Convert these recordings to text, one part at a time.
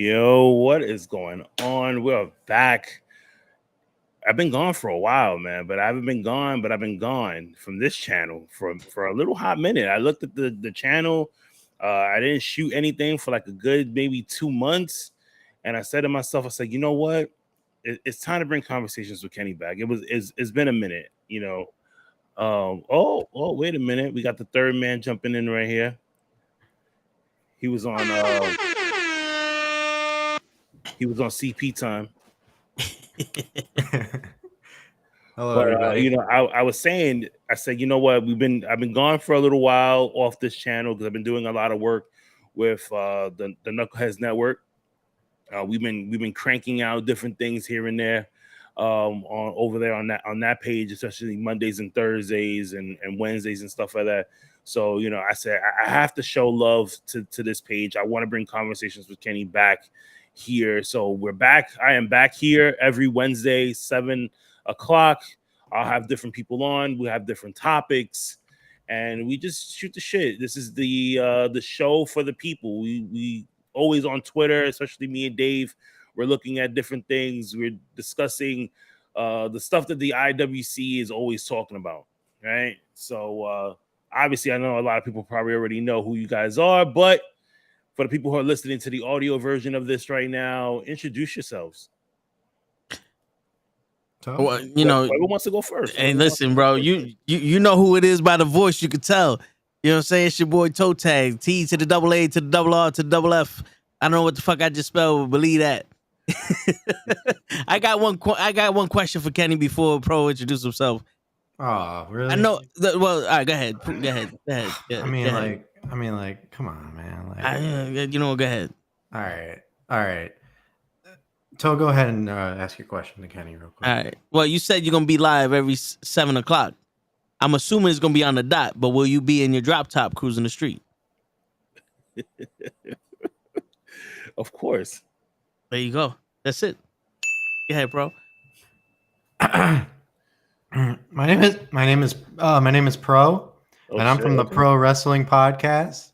Yo, what is going on? We're back. I've been gone for a while, man, but I haven't been gone, but I've been gone from this channel for a little hot minute. I looked at the channel. I didn't shoot anything for like a good maybe 2 months. And I said to myself, I said, you know what? It's time to bring conversations with Kenny back. It's been a minute, you know. Wait a minute. We got the third man jumping in right here. He was on CP time. Hello, But everybody. you know, I was saying, I said, you know what, I've been gone for a little while off this channel because I've been doing a lot of work with the Nukkle Hedds NetWork. We've been cranking out different things here and there on over there on that page, especially Mondays and Thursdays and Wednesdays and stuff like that. So, you know, I said I have to show love to this page. I want to bring conversations with Kenny back here. So we're back. I am back here every Wednesday, 7 o'clock. I'll have different people on. We have different topics, and we just shoot the shit. This is the show for the people. We always on Twitter, especially me and Dave. We're looking at different things. We're discussing the stuff that the IWC is always talking about, right? So obviously, I know a lot of people probably already know who you guys are, but for the people who are listening to the audio version of this right now, introduce yourselves. Well, you know, whoever wants to go first. Hey, listen, bro, you know who it is by the voice. You can tell. You know what I'm saying? It's your boy Toe Tag. T to the double A to the double R to the double F. I don't know what the fuck I just spelled, but believe that. I got one question for Kenny before Pro introduce himself. Oh, really? I know. Well, all right, go ahead. Yeah, I mean, like, come on, man. Like, you know, go ahead. All right. So go ahead and ask your question to Kenny real quick. All right. Well, you said you're gonna be live every 7 o'clock. I'm assuming it's gonna be on the dot, but will you be in your drop top cruising the street? Of course. There you go. That's it. Go ahead, bro. My name is Pro, and I'm from the Pro Wrestling Podcast.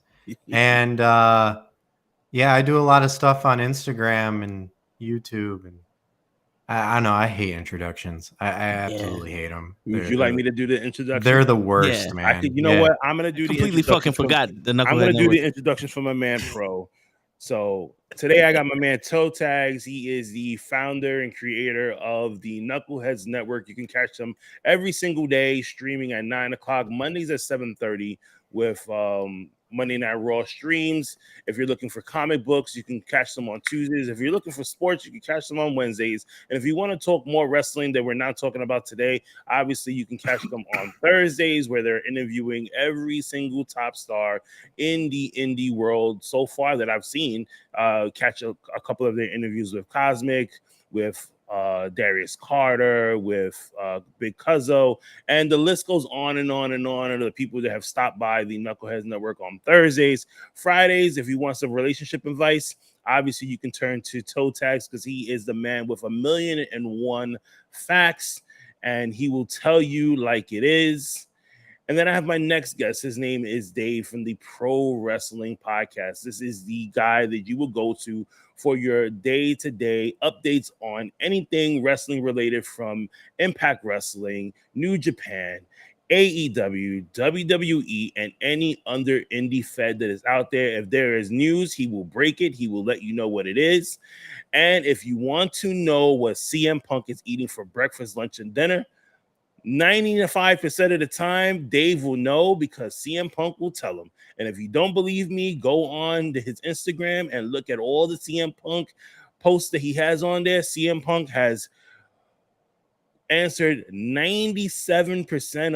And yeah, I do a lot of stuff on Instagram and YouTube, and I know I hate introductions. I absolutely hate them. Would you like me to do the introduction? They're the worst, man. You know what? I'm gonna do completely fucking forgot the Knucklehead I'm gonna do Network. the introductions for my man Pro. So today I got my man Toe Tags. He is the founder and creator of the Nukkle Hedds NetWork. You can catch them every single day streaming at 9 o'clock, Mondays at 7:30 with Monday Night Raw streams. If you're looking for comic books, you can catch them on Tuesdays. If you're looking for sports, you can catch them on Wednesdays. And if you want to talk more wrestling that we're not talking about today, obviously you can catch them on Thursdays, where they're interviewing every single top star in the indie world so far that I've seen. Catch a couple of their interviews with Cosmic, with Darius Carter, with Big Cuzzo, and the list goes on and on and on. And the people that have stopped by the Nukkle Hedds Network on Thursdays, Fridays. If you want some relationship advice, obviously you can turn to Toe Tags because he is the man with 1,000,001 facts, and he will tell you like it is. And then I have my next guest. His name is Dave from the Pro Wrestling Podcast. This is the guy that you will go to for your day-to-day updates on anything wrestling related, from Impact Wrestling, New Japan, AEW, WWE, and any other indie fed that is out there. If there is news, he will break it. He will let you know what it is. And if you want to know what CM Punk is eating for breakfast, lunch, and dinner, 95% of the time, Dave will know because CM Punk will tell him. And if you don't believe me, go on to his Instagram and look at all the CM Punk posts that he has on there. CM Punk has answered 97%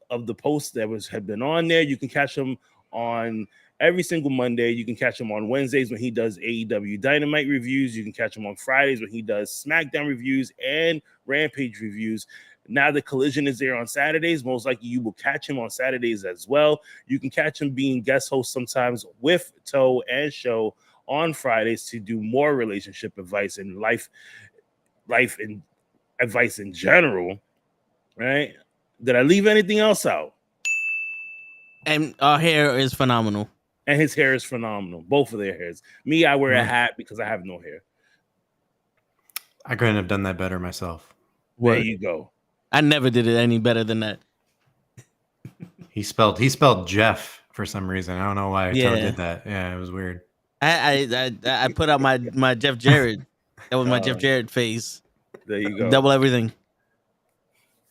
of the posts that have been on there. You can catch him on every single Monday. You can catch him on Wednesdays when he does AEW Dynamite reviews. You can catch him on Fridays when he does SmackDown reviews and Rampage reviews. Now the Collision is there on Saturdays. Most likely you will catch him on Saturdays as well. You can catch him being guest host sometimes with Toe and Show on Fridays to do more relationship advice and life and advice in general. Right? Did I leave anything else out? And our hair is phenomenal. And his hair is phenomenal. Both of their hairs. Me, I wear a hat because I have no hair. I couldn't have done that better myself. There you go. I never did it any better than that. He spelled Jeff for some reason. I don't know why Toe did that. Yeah, it was weird. I put out my Jeff Jarrett. That was my Jeff Jarrett face. There you go. Double everything.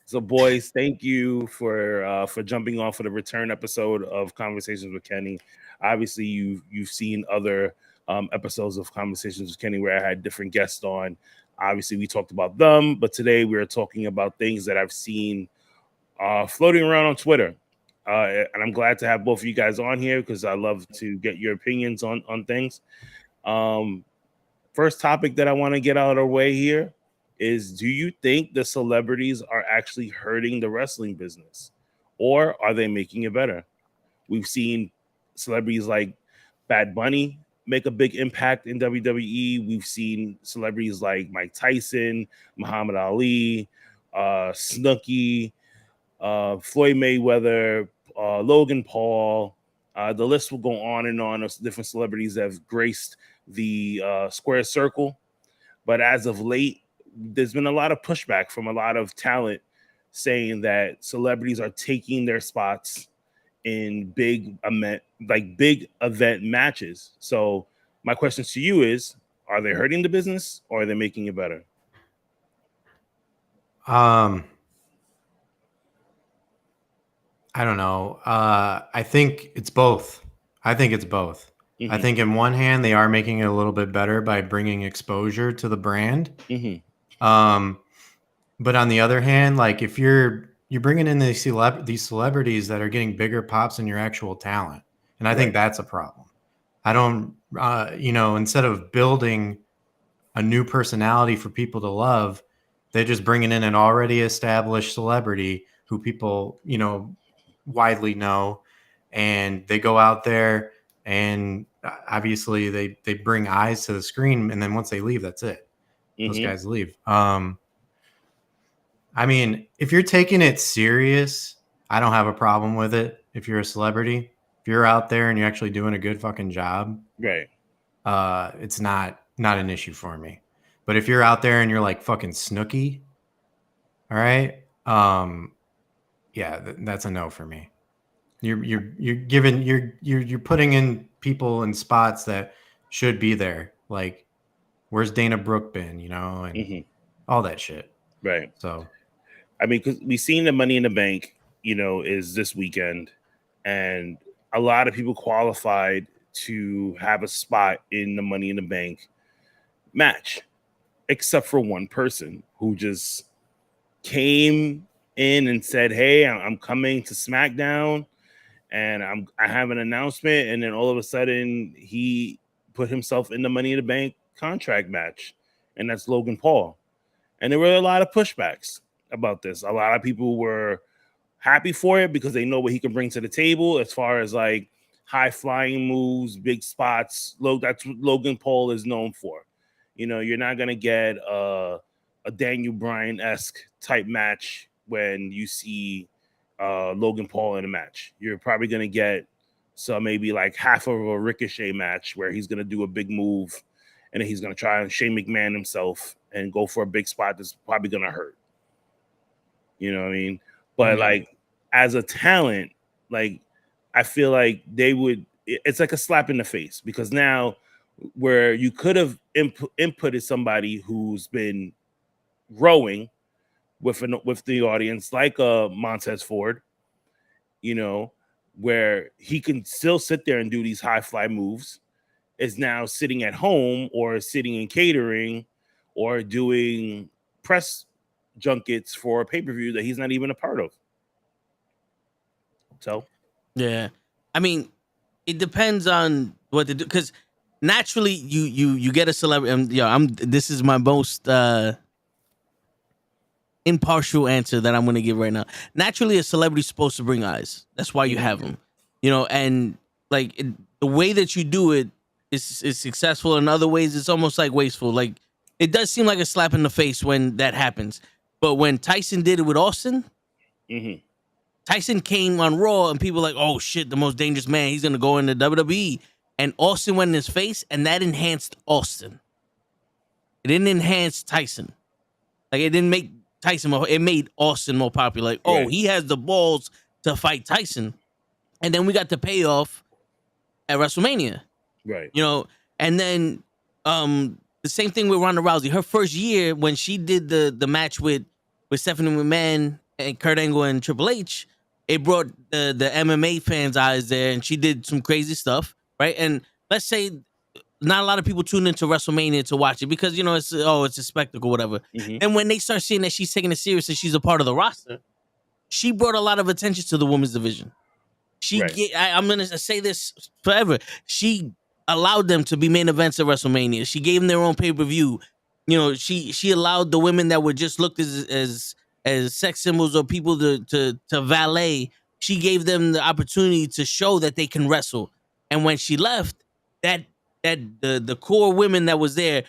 So, boys, thank you for jumping on for the return episode of Conversations with Kenny. Obviously, you've seen other episodes of Conversations with Kenny where I had different guests on. Obviously, we talked about them, but today we are talking about things that I've seen floating around on Twitter. And I'm glad to have both of you guys on here because I love to get your opinions on things. First topic that I want to get out of the way here is, do you think the celebrities are actually hurting the wrestling business, or are they making it better? We've seen celebrities like Bad Bunny make a big impact in WWE. We've seen celebrities like Mike Tyson, Muhammad Ali, Snooki, Floyd Mayweather, Logan Paul. The list will go on and on of different celebrities that have graced the square circle. But as of late, there's been a lot of pushback from a lot of talent saying that celebrities are taking their spots in big event matches. So my question to you is, are they hurting the business or are they making it better? I don't know. I think it's both. Mm-hmm. I think in one hand, they are making it a little bit better by bringing exposure to the brand. Mm-hmm. But on the other hand, like if you're bringing in these celebrities that are getting bigger pops than your actual talent, and I think that's a problem. I don't, instead of building a new personality for people to love, they're just bringing in an already established celebrity who people, widely know, and they go out there and obviously they bring eyes to the screen, and then once they leave, that's it. Mm-hmm. Those guys leave. I mean, if you're taking it serious, I don't have a problem with it. If you're a celebrity, if you're out there and you're actually doing a good fucking job, right? It's not an issue for me. But if you're out there and you're like fucking Snooki, all right, that's a no for me. You're putting in people in spots that should be there. Like, where's Dana Brooke been? And all that shit. Right. So, I mean, because we've seen the Money in the Bank, is this weekend, and a lot of people qualified to have a spot in the Money in the Bank match, except for one person who just came in and said, "Hey, I'm coming to SmackDown, and I have an announcement," and then all of a sudden he put himself in the Money in the Bank contract match, and that's Logan Paul. And there were a lot of pushbacks about this. A lot of people were happy for it because they know what he can bring to the table as far as like high flying moves, big spots. That's what Logan Paul is known for. You're not going to get a Daniel Bryan-esque type match when you see Logan Paul in a match. You're probably going to get maybe like half of a Ricochet match where he's going to do a big move and then he's going to try and Shane McMahon himself and go for a big spot that's probably going to hurt. You know what I mean? But like as a talent, like I feel like it's like a slap in the face because now where you could have inputted somebody who's been growing with the audience, like Montez Ford, where he can still sit there and do these high fly moves, is now sitting at home or sitting in catering or doing press junkets for a pay-per-view that he's not even a part of. So, yeah, I mean, it depends on what to do because naturally you get a celebrity. This is my most impartial answer that I'm going to give right now. Naturally, a celebrity's supposed to bring eyes. That's why you have them, and like the way that you do it is successful. In other ways, it's almost like wasteful. Like it does seem like a slap in the face when that happens. But when Tyson did it with Austin, Tyson came on Raw and people were like, oh shit, the most dangerous man. He's gonna go into WWE. And Austin went in his face, and that enhanced Austin. It didn't enhance Tyson. Like it didn't make Tyson more. It made Austin more popular. Like, oh, he has the balls to fight Tyson. And then we got the payoff at WrestleMania. Right. You know, and then the same thing with Ronda Rousey. Her first year when she did the match with Stephanie McMahon and Kurt Angle and Triple H, it brought the MMA fans' eyes there, and she did some crazy stuff, right? And let's say not a lot of people tune into WrestleMania to watch it because, you know, it's a spectacle, whatever. Mm-hmm. And when they start seeing that she's taking it serious and she's a part of the roster, she brought a lot of attention to the women's division. I'm going to say this forever. She allowed them to be main events at WrestleMania. She gave them their own pay-per-view. You know, she allowed the women that were just looked as sex symbols or people to valet. She gave them the opportunity to show that they can wrestle. And when she left, the core women that was there,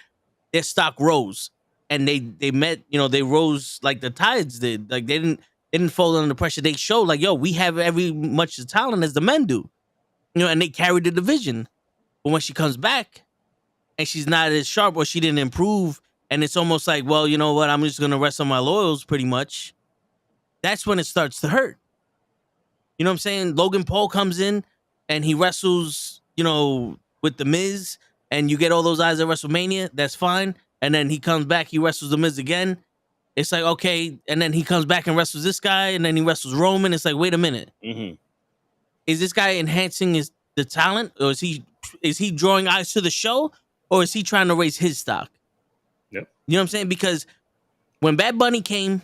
their stock rose, and they met. You know, they rose like the tides did. Like they didn't fold under the pressure. They showed like, yo, we have every much the talent as the men do. You know, and they carried the division. But when she comes back, and she's not as sharp or she didn't improve, and it's almost like, well, you know what? I'm just gonna rest on my laurels, pretty much. That's when it starts to hurt. You know what I'm saying? Logan Paul comes in and he wrestles, you know, with The Miz, and you get all those eyes at WrestleMania, that's fine. And then he comes back, he wrestles The Miz again. It's like, okay, and then he comes back and wrestles this guy, and then he wrestles Roman. It's like, wait a minute. Mm-hmm. Is this guy enhancing the talent, or is he drawing eyes to the show, or is he trying to raise his stock? Yep. You know what I'm saying? Because when Bad Bunny came,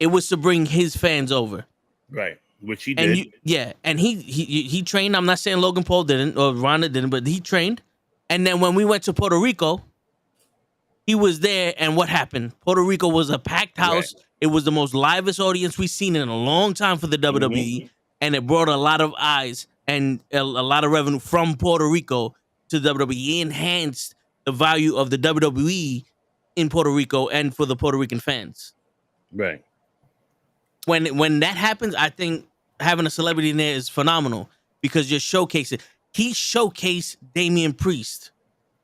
it was to bring his fans over. Right. Which he did. And he trained. I'm not saying Logan Paul didn't or Ronda didn't, but he trained. And then when we went to Puerto Rico, he was there, and what happened? Puerto Rico was a packed house. Right. It was the most livest audience we've seen in a long time for the WWE, mm-hmm. and it brought a lot of eyes and a lot of revenue from Puerto Rico to WWE. He enhanced the value of the WWE in Puerto Rico and for the Puerto Rican fans. Right. When that happens, I think having a celebrity in there is phenomenal because you're showcasing. He showcased Damian Priest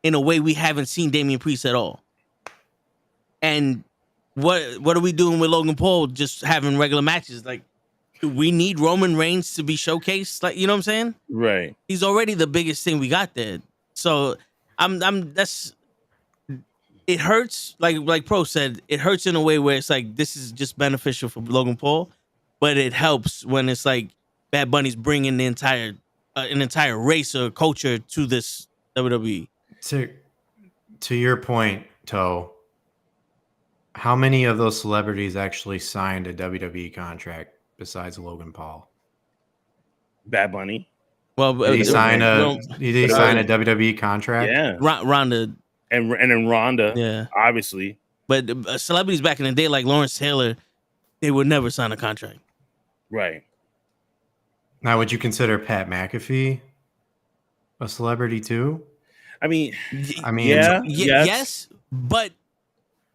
in a way we haven't seen Damian Priest at all. And what are we doing with Logan Paul just having regular matches? Like, do we need Roman Reigns to be showcased? Like, you know what I'm saying? Right. He's already the biggest thing we got there. So it hurts, like Pro said, it hurts in a way where it's like this is just beneficial for Logan Paul, but it helps when it's like Bad Bunny's bringing the entire an entire race or culture to this WWE. To your point, Toe, how many of those celebrities actually signed a WWE contract besides Logan Paul? Bad Bunny. Well, did he sign a WWE contract? Yeah, Ronda. And then Ronda, yeah, obviously. But celebrities back in the day, like Lawrence Taylor, they would never sign a contract. Right. Now, would you consider Pat McAfee a celebrity too? I mean, yes, but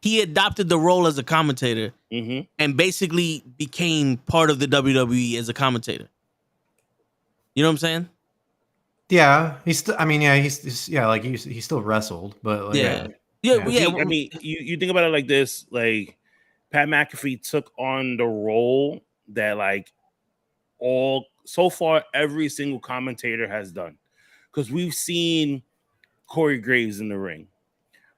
he adopted the role as a commentator, mm-hmm. and basically became part of the WWE as a commentator. You know what I'm saying? Yeah, he still wrestled, but like, yeah. I mean, you think about it like this: like Pat McAfee took on the role that like so far every single commentator has done, because we've seen Corey Graves in the ring,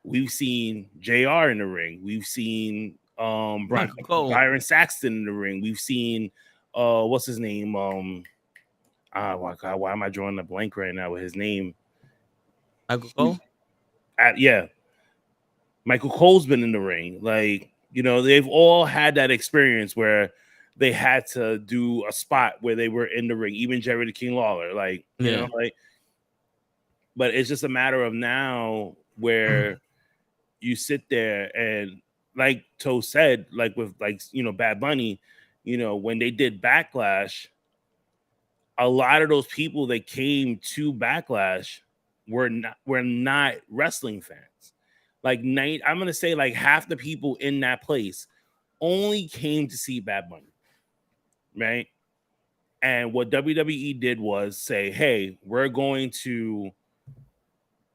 we've seen JR in the ring, we've seen Byron Saxton in the ring, we've seen what's his name? Oh God, why am I drawing a blank right now with his name? Michael Cole? Yeah. Michael Cole's been in the ring. Like, you know, they've all had that experience where they had to do a spot where they were in the ring, even Jerry the King Lawler. Like, you know, like, but it's just a matter of now where you sit there and, like Toe said, like with like, you know, Bad Bunny, you know, when they did Backlash, a lot of those people that came to Backlash were not wrestling fans. Like I'm gonna say like half the people in that place only came to see Bad Bunny. right? And what WWE did was say, hey, we're going to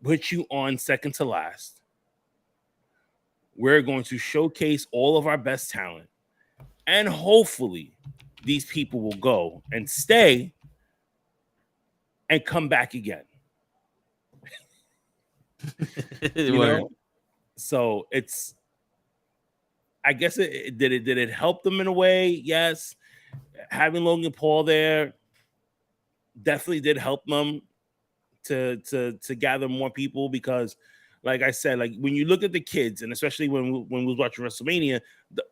put you on second to last. We're going to showcase all of our best talent. And hopefully these people will go and stay and come back again. You know? So it's, I guess did it help them in a way? Yes. Having Logan Paul there definitely did help them to gather more people, because like I said, like when you look at the kids, and especially when we was watching WrestleMania,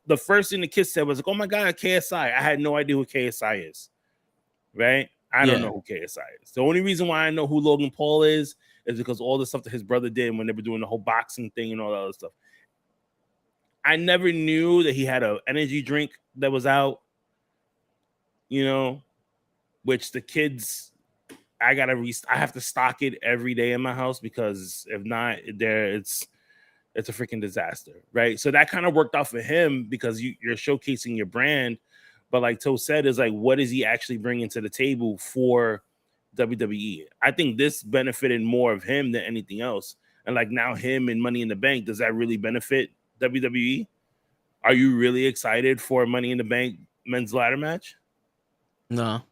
the first thing the kids said was like, oh my God, KSI. I had no idea who KSI is, right? I don't know who KSI is. The only reason why I know who Logan Paul is because all the stuff that his brother did when they were doing the whole boxing thing and all that other stuff. I never knew that he had an energy drink that was out, you know, which the kids, I have to stock it every day in my house, because if not, it's a freaking disaster, right? So that kind of worked out for him, because you're showcasing your brand. But like Toe said, is like, what is he actually bringing to the table for WWE? I think this benefited more of him than anything else. And like now him and Money in the Bank, does that really benefit WWE? Are you really excited for Money in the Bank men's ladder match? No,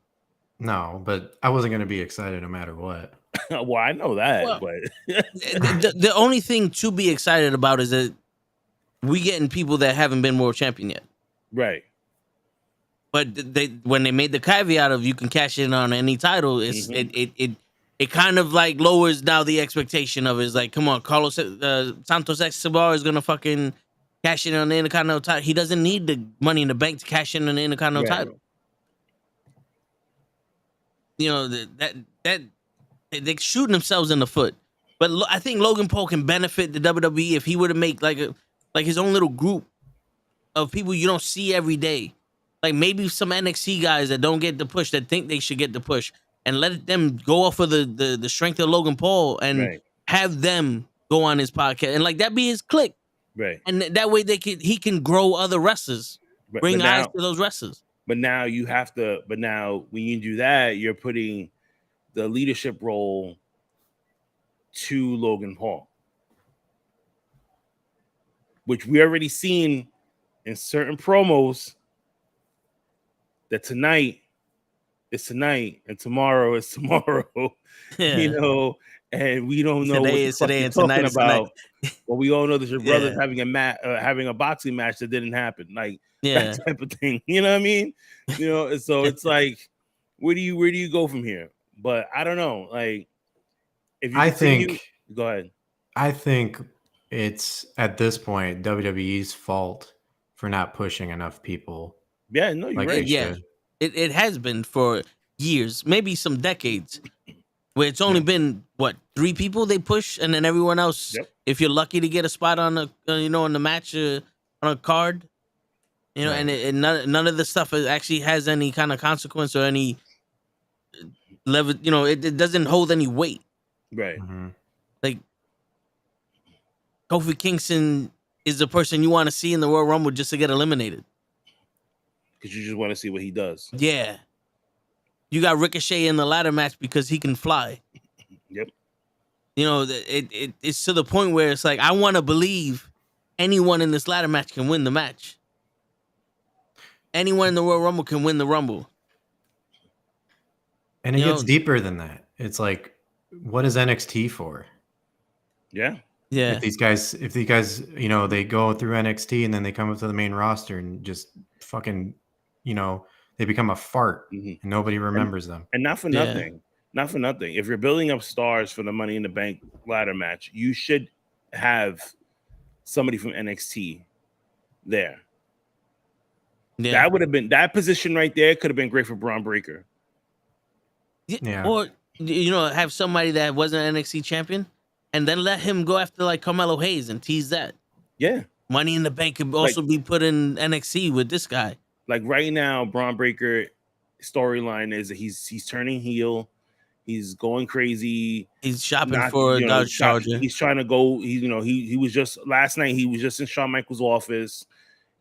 but I wasn't going to be excited no matter what. Well, I know that, but the only thing to be excited about is that we getting people that haven't been world champion yet, right? But when they made the caveat of you can cash in on any title, it kind of like lowers now the expectation of it. It's like, come on, Carlos Santos Escobar is gonna fucking cash in on the Intercontinental title. He doesn't need the Money in the Bank to cash in on the Intercontinental title. You know that they're shooting themselves in the foot. But I think Logan Paul can benefit the WWE if he were to make like his own little group of people you don't see every day. Like maybe some NXT guys that don't get the push, that think they should get the push, and let them go off of the strength of Logan Paul and have them go on his podcast and like that be his clique. Right. And that way he can grow other wrestlers, bring eyes to those wrestlers. But now when you do that, you're putting the leadership role to Logan Paul, which we already seen in certain promos that tonight is tonight and tomorrow is tomorrow. Yeah. You know, and we don't know today is today and tonight is tonight. But we all know that your brother's having a boxing match that didn't happen, like that type of thing. You know what I mean? You know, so it's like, where do you go from here? But I don't know. Like, if you go ahead. I think it's at this point WWE's fault for not pushing enough people. Yeah, no, you're right. Yeah, it has been for years, maybe some decades, where it's only been 3 people they push, and then everyone else, if you're lucky to get a spot on the on the match on a card, and none of the stuff actually has any kind of consequence or any level. It doesn't hold any weight. Right. Mm-hmm. Like Kofi Kingston is the person you want to see in the Royal Rumble just to get eliminated. Because you just want to see what he does. Yeah. You got Ricochet in the ladder match because he can fly. Yep. It's to the point where it's like, I want to believe anyone in this ladder match can win the match. Anyone in the Royal Rumble can win the Rumble. And it gets deeper than that. It's like, what is NXT for? Yeah. Yeah. If these guys, they go through NXT and then they come up to the main roster and just fucking, they become a fart and nobody remembers them. And not for nothing. Not for nothing. If you're building up stars for the Money in the Bank ladder match, you should have somebody from NXT there. Yeah. That would have been, that position right there could have been great for Braun Breaker. Yeah. Or, have somebody that wasn't an NXT champion and then let him go after like Carmelo Hayes and tease that. Yeah. Money in the Bank could also be put in NXT with this guy. Like right now, Braun Breaker storyline is that he's turning heel. He's going crazy. He's shopping for a Dodge Charger. He's trying to go. He was just last night. He was just in Shawn Michaels' office,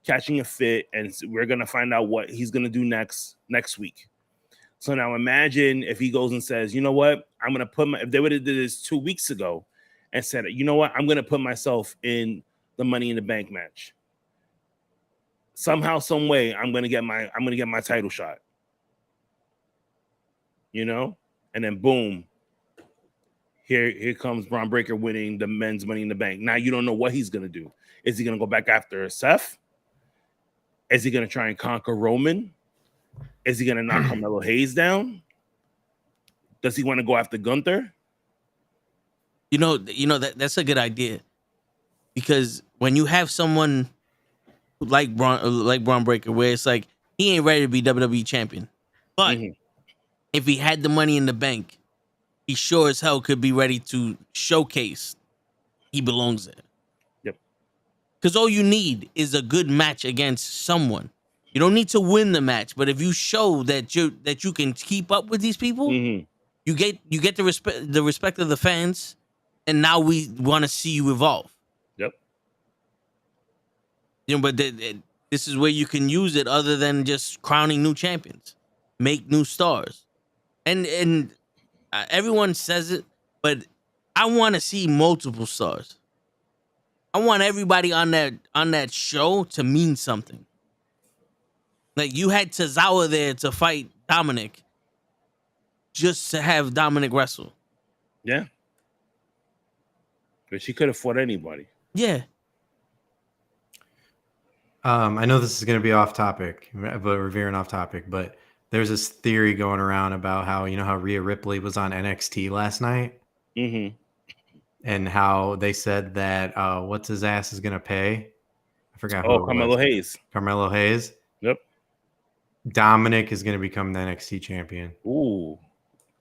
catching a fit, and we're gonna find out what he's gonna do next week. So now imagine if he goes and says, you know what, I'm gonna put if they would have did this 2 weeks ago and said, you know what, I'm gonna put myself in the Money in the Bank match. Somehow, some way, I'm gonna get my title shot. You know, and then boom, here comes Braun Breaker winning the men's Money in the Bank. Now you don't know what he's gonna do. Is he gonna go back after Seth? Is he gonna try and conquer Roman? Is he gonna knock Carmelo Hayes down? Does he want to go after Gunther? You know that's a good idea, because when you have someone like Braun Breaker, where it's like he ain't ready to be WWE champion, but if he had the Money in the Bank, he sure as hell could be ready to showcase he belongs there. Yep. Because all you need is a good match against someone. You don't need to win the match, but if you show that you can keep up with these people, you get the respect of the fans, and now we want to see you evolve. Yep. You know, but this is where you can use it other than just crowning new champions, make new stars, and everyone says it, but I want to see multiple stars. I want everybody on that show to mean something. Like, you had Tozawa there to fight Dominic, just to have Dominic wrestle. Yeah. But she could have fought anybody. Yeah. I know this is going to be off topic, but we're veering off topic. But there's this theory going around about how, you know, how Rhea Ripley was on NXT last night, and how they said that what's his ass is going to pay. I forgot. Oh, Carmelo Hayes. Carmelo Hayes. Yep. Dominic is going to become the NXT champion. Ooh,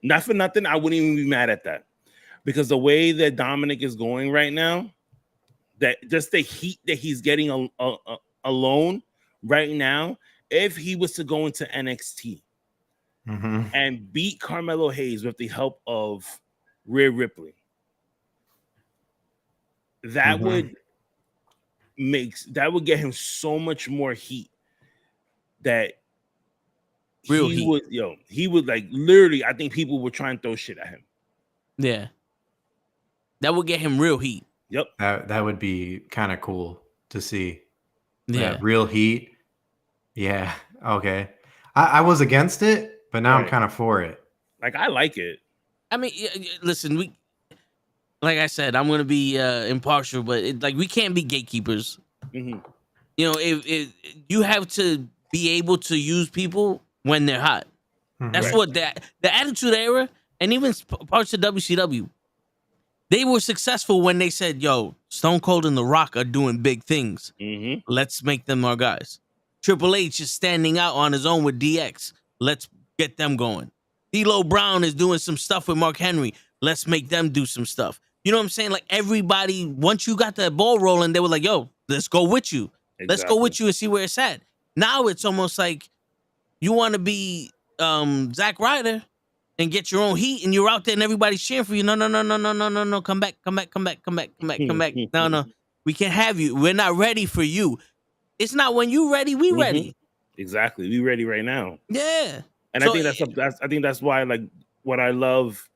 not for nothing, I wouldn't even be mad at that, because the way that Dominic is going right now, that just the heat that he's getting alone right now, if he was to go into NXT and beat Carmelo Hayes with the help of Rhea Ripley, that would get him so much more heat that he would like literally, I think people would try and throw shit at him. Yeah. That would get him real heat. Yep. That would be kind of cool to see. Yeah. Real heat. Yeah. Okay. I was against it, but now I'm kind of for it. Like, I like it. I mean, listen, like I said, I'm going to be impartial, but we can't be gatekeepers. You know, if you have to be able to use people when they're hot. That's what the Attitude Era, and even parts of WCW, they were successful when they said, yo, Stone Cold and The Rock are doing big things. Let's make them our guys. Triple H is standing out on his own with DX. Let's get them going. D'Lo Brown is doing some stuff with Mark Henry. Let's make them do some stuff. You know what I'm saying? Like, everybody, once you got that ball rolling, they were like, yo, let's go with you. Exactly. Let's go with you and see where it's at. Now it's almost like you want to be Zack Ryder and get your own heat, and you're out there and everybody's cheering for you. No. Come back. No. We can't have you. We're not ready for you. It's not when you ready, we ready. Exactly. We ready right now. Yeah. And so, I think that's why, like, what I love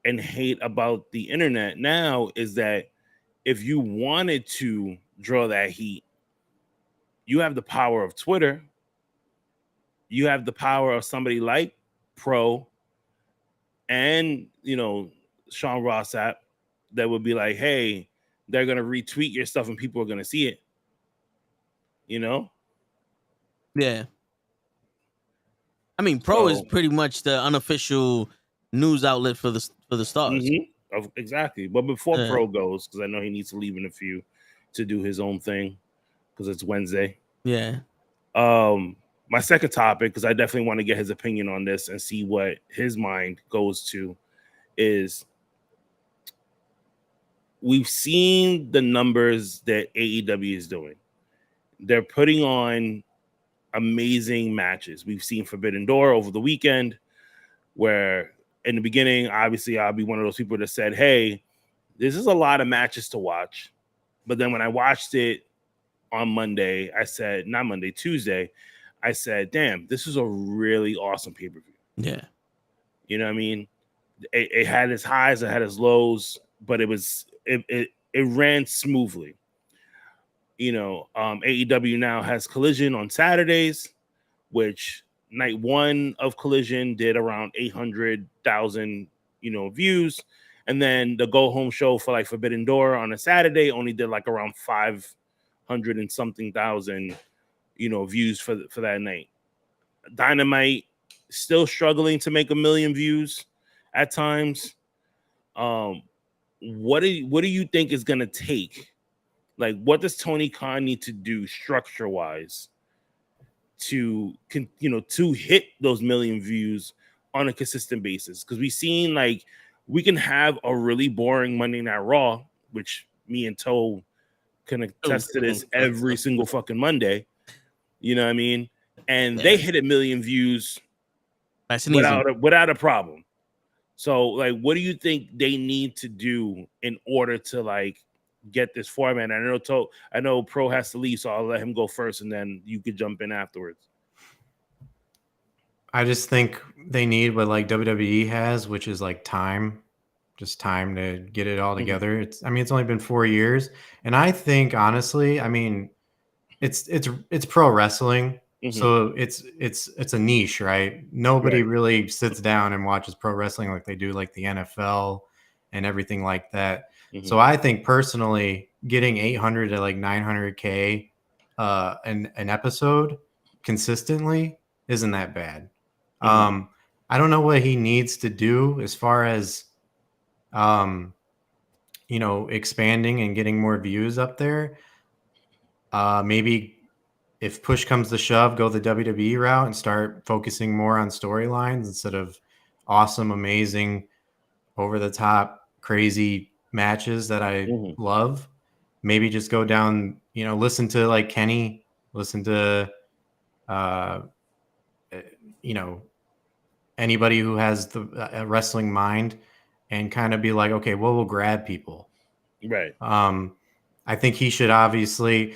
and hate about the internet now is that if you wanted to draw that heat, you have the power of Twitter. You have the power of somebody like Pro and, you know, Sean Ross app that would be like, hey, they're going to retweet your stuff and people are going to see it. You know? Yeah. I mean, Pro is pretty much the unofficial news outlet for the stars. Exactly. But before Pro goes, because I know he needs to leave in a few to do his own thing, because it's Wednesday. Yeah. My second topic, because I definitely want to get his opinion on this and see what his mind goes to, is we've seen the numbers that AEW is doing. They're putting on amazing matches. We've seen Forbidden Door over the weekend, where in the beginning, obviously, I'll be one of those people that said, hey, this is a lot of matches to watch. But then when I watched it on Monday, I said, not Monday, Tuesday, I said, damn, this is a really awesome pay-per-view. Yeah. You know what I mean? It had its highs, it had its lows, but it ran smoothly. You know, AEW now has Collision on Saturdays, which night one of Collision did around 800,000, views. And then the go home show for like Forbidden Door on a Saturday only did like around 500 and something thousand, views for that night. Dynamite still struggling to make 1 million views at times. What do you think is gonna take? Like, what does Tony Khan need to do structure wise to hit those 1 million views on a consistent basis? Because we've seen like we can have a really boring Monday Night Raw, which me and Toe can attest to this every single fucking Monday. You know what I mean? And they hit 1 million views without a problem. So, like, what do you think they need to do in order to like get this format? And I know Pro has to leave, so I'll let him go first, and then you could jump in afterwards. I just think they need what like WWE has, which is like time, just time to get it all together. It's only been 4 years, and I think honestly, it's pro wrestling, so it's a niche, right? Nobody really sits down and watches pro wrestling like they do like the NFL and everything like that. So I think personally, getting 800 to like 900K an episode consistently isn't that bad. I don't know what he needs to do as far as expanding and getting more views up there. Maybe if push comes to shove, go the WWE route and start focusing more on storylines instead of awesome, amazing, over the top, crazy matches that I love. Maybe just go down, listen to like Kenny, listen to, anybody who has the wrestling mind and kind of be like, okay, what will grab people? Right. I think he should obviously,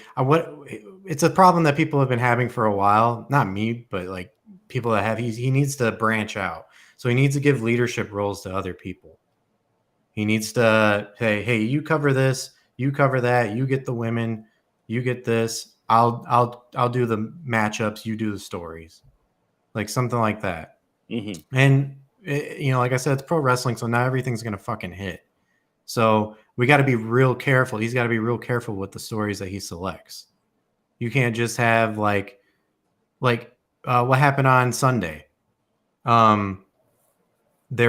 it's a problem that people have been having for a while. Not me, but like people that have, he needs to branch out. So he needs to give leadership roles to other people. He needs to say, hey, you cover this, you cover that, you get the women, you get this. I'll do the matchups, you do the stories. Like something like that. And like I said, it's pro wrestling, so not everything's gonna fucking hit. So we got to be real careful. He's got to be real careful with the stories that he selects. You can't just have like what happened on Sunday. There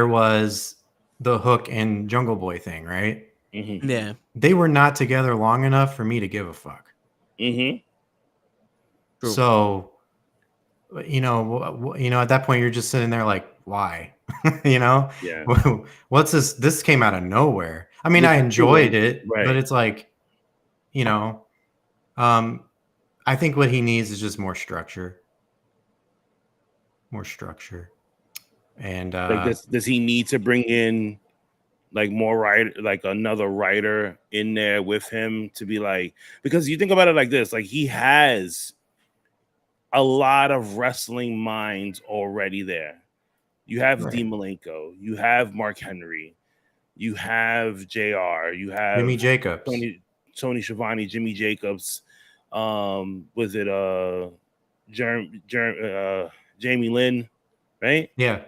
was the Hook and Jungle Boy thing, right? Yeah. They were not together long enough for me to give a fuck. So, at that point, you're just sitting there like, why? Yeah. What's this? This came out of nowhere. I mean, I enjoyed it, but it's like, I think what he needs is just more structure. And like, does he need to bring in like another writer in there with him to be like, because you think about it like this, like he has a lot of wrestling minds already there. You have Dean Malenko, you have Mark Henry, you have JR, you have Jimmy Jacobs, Tony Schiavone, Jimmy Jacobs, was it Jamie Lynn, right? Yeah.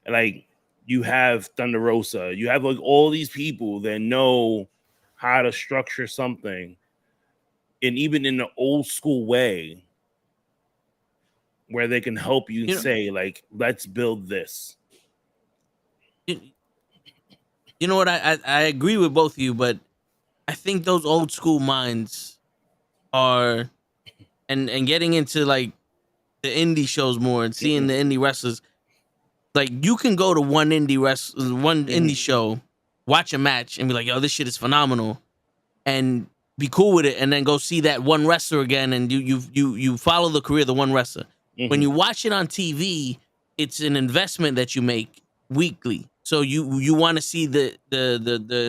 Like you have Thunder Rosa, you have like all these people that know how to structure something, and even in the old school way, where they can help you say like, let's build this. You know what? I agree with both of you, but I think those old school minds are, and getting into like the indie shows more and seeing the indie wrestlers, like you can go to one indie show, watch a match and be like, yo, this shit is phenomenal, and be cool with it, and then go see that one wrestler again, and you follow the career of the one wrestler. When you watch it on TV, it's an investment that you make weekly. So you want to see the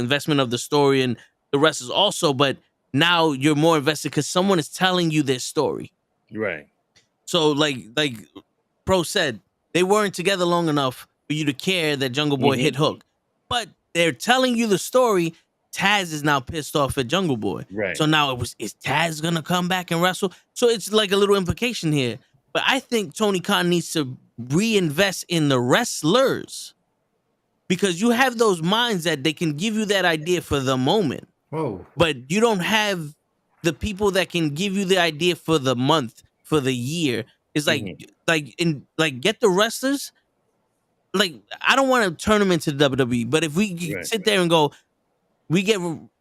investment of the story and the wrestlers also, but now you're more invested because someone is telling you their story. Right. So like Pro said, they weren't together long enough for you to care that Jungle Boy hit Hook, but they're telling you the story. Taz is now pissed off at Jungle Boy. Right. So now is Taz gonna come back and wrestle? So it's like a little implication here. But I think Tony Khan needs to reinvest in the wrestlers because you have those minds that they can give you that idea for the moment. Whoa. But you don't have the people that can give you the idea for the month, for the year. It's like get the wrestlers. Like, I don't want to turn them into WWE, but if we sit there and go, we get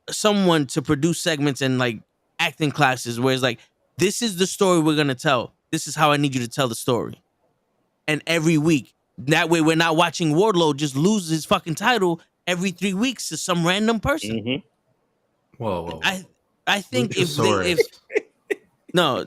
someone to produce segments and like acting classes where it's like, this is the story we're gonna tell. This is how I need you to tell the story. And every week, that way we're not watching Wardlow just lose his fucking title every 3 weeks to some random person. Whoa. I think if no,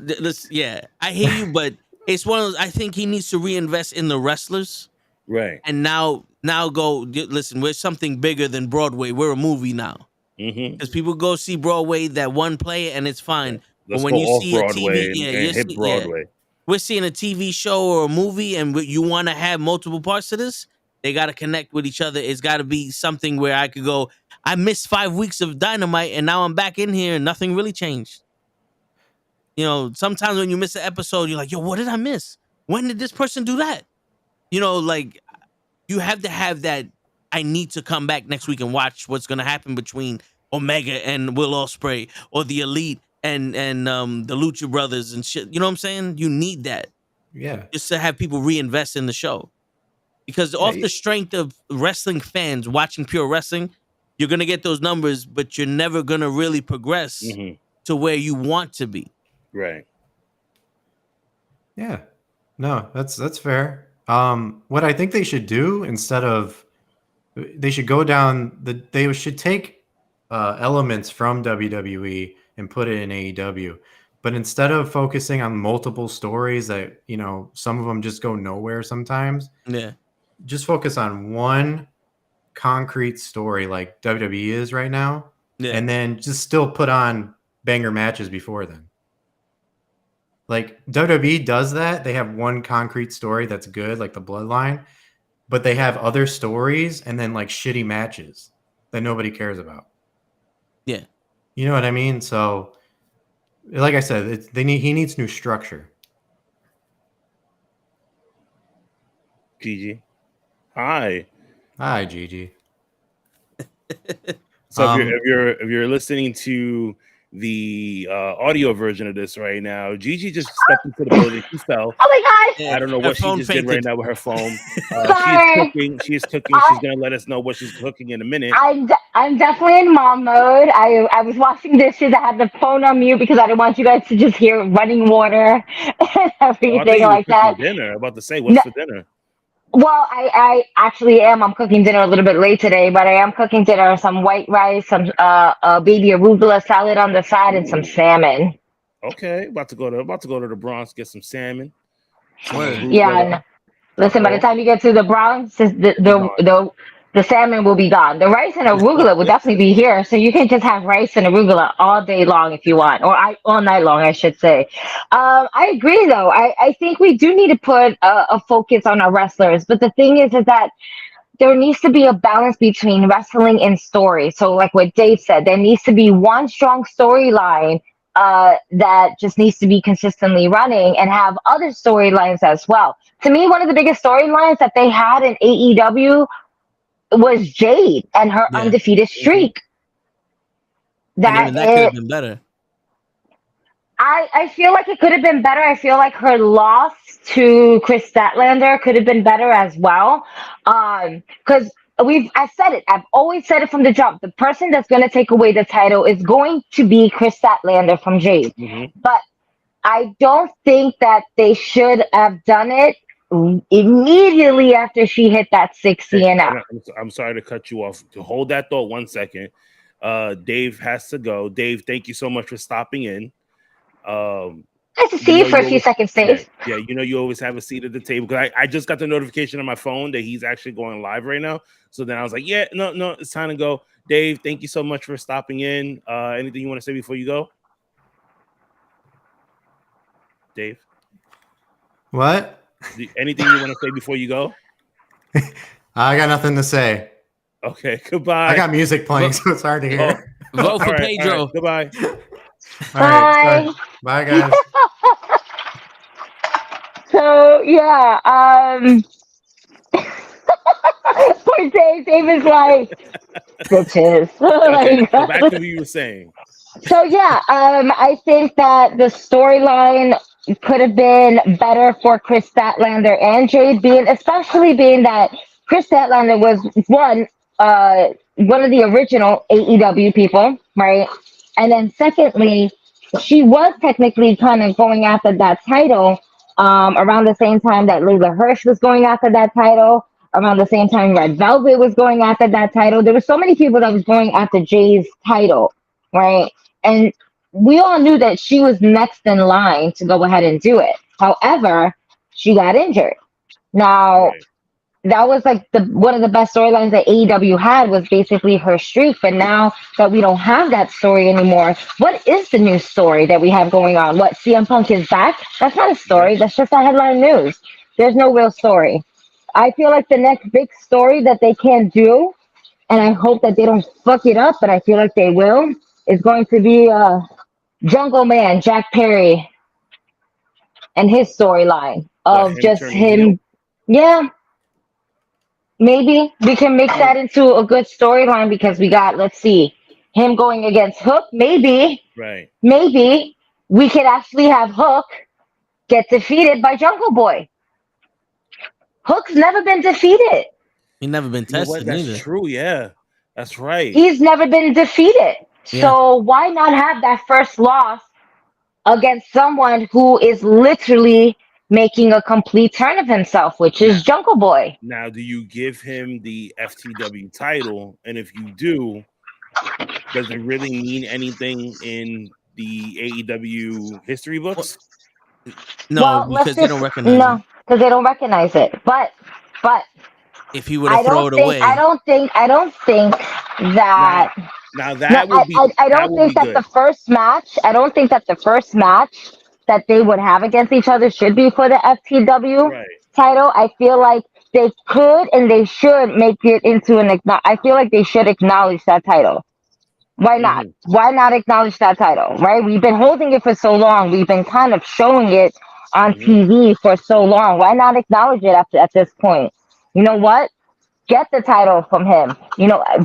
I hear you, but it's one of those. I think he needs to reinvest in the wrestlers, right? And now go listen. We're something bigger than Broadway. We're a movie now, because people go see Broadway that one play and it's fine. Let's but when go you off see Broadway a TV, and hit Broadway. We're seeing a TV show or a movie, and you want to have multiple parts to this. They got to connect with each other. It's got to be something where I could go, I missed 5 weeks of Dynamite, and now I'm back in here, and nothing really changed. You know, sometimes when you miss an episode, you're like, yo, what did I miss? When did this person do that? You know, like, you have to have that, I need to come back next week and watch what's going to happen between Omega and Will Ospreay, or the Elite and the Lucha Brothers and shit. You know what I'm saying? You need that. Yeah. Just to have people reinvest in the show. Because off the strength of wrestling fans watching pure wrestling, you're going to get those numbers, but you're never going to really progress to where you want to be. Right. Yeah. No, that's fair. What I think they should do instead of, they should go down they should take elements from WWE and put it in AEW. But instead of focusing on multiple stories that, you know, some of them just go nowhere sometimes. Yeah. Just focus on one concrete story like WWE is right now. Yeah. And then just still put on banger matches before then. Like WWE does that. They have one concrete story that's good, like the Bloodline, but they have other stories and then like shitty matches that nobody cares about. Yeah. You know what I mean? So like I said, he needs new structure. Gigi. Hi, Gigi. So if you're listening to the audio version of this right now, Gigi just stepped into the building. She fell. Oh my god! I don't know what she just did right now with her phone. She is cooking. She's gonna let us know what she's cooking in a minute. I'm definitely in mom mode. I was washing dishes. I had the phone on mute because I didn't want you guys to just hear running water and everything like that. Dinner. I'm about to say, what's for dinner? Well, I actually am. I'm cooking dinner a little bit late today, but I am cooking dinner. Some white rice, some baby arugula salad on the side, and some salmon. Okay, about to go to the Bronx, get some salmon. Yeah. Listen, by the time you get to the Bronx, the salmon will be gone. The rice and arugula will definitely be here, so you can just have rice and arugula all day long if you want, or all night long, I should say. I agree, though. I think we do need to put a focus on our wrestlers, but the thing is that there needs to be a balance between wrestling and story. So, like what Dave said, there needs to be one strong storyline that just needs to be consistently running, and have other storylines as well. To me, one of the biggest storylines that they had in AEW was Jade and her undefeated streak. That could have been better. I feel like it could have been better. I feel like her loss to Chris Statlander could have been better as well. Because I've said it. I've always said it from the jump. The person that's going to take away the title is going to be Chris Statlander from Jade. But I don't think that they should have done it immediately after she hit that 60 and out. I'm sorry to cut you off. To hold that thought 1 second. Dave has to go. Dave, thank you so much for stopping in. Nice to see you for a few seconds, Dave. Yeah, you always have a seat at the table. Because I just got the notification on my phone that he's actually going live right now. So then I was like, yeah, no, it's time to go. Dave, thank you so much for stopping in. Anything you want to say before you go? Dave? What? Anything you want to say before you go? I got nothing to say. Okay, goodbye. I got music playing, so it's hard to hear. Vote for Pedro. All right, goodbye. All right, bye, guys. So yeah, poor Dave. Dave is like bitches. Okay, so back to what you were saying. So yeah, I think that the storyline could have been better for Chris Statlander and Jade, especially being that Chris Statlander was one of the original AEW people, right? And then secondly, she was technically kind of going after that title around the same time that Layla Hirsch was going after that title. Around the same time, Red Velvet was going after that title. There were so many people that was going after Jay's title, right? And we all knew that she was next in line to go ahead and do it. However, she got injured. Now, Right. that was like one of the best storylines that AEW had was basically her streak. But now that we don't have that story anymore, what is the new story that we have going on? What, CM Punk is back? That's not a story. That's just a headline news. There's no real story. I feel like the next big story that they can do, and I hope that they don't fuck it up, but I feel like they will, is going to be Jungle Man, Jack Perry, and his storyline of just him. Yeah. Maybe we can mix that into a good storyline because we got, let's see, him going against Hook. Maybe we could actually have Hook get defeated by Jungle Boy. Hook's never been defeated. He's never been tested. That's true. Yeah, that's right. He's never been defeated. Yeah. So why not have that first loss against someone who is literally making a complete turn of himself, which is Jungle Boy? Now, do you give him the FTW title? And if you do, does it really mean anything in the AEW history books? No, because they don't recognize it. No, because they don't recognize it. But if he would have thrown it away, I don't think that. Now that would be. I don't think that the first match. I don't think that the first match that they would have against each other should be for the FTW title. I feel like they could and they should make it into I feel like they should acknowledge that title. Why not? Why not acknowledge that title? Right? We've been holding it for so long. We've been kind of showing it on TV for so long. Why not acknowledge it at this point? You know what? Get the title from him.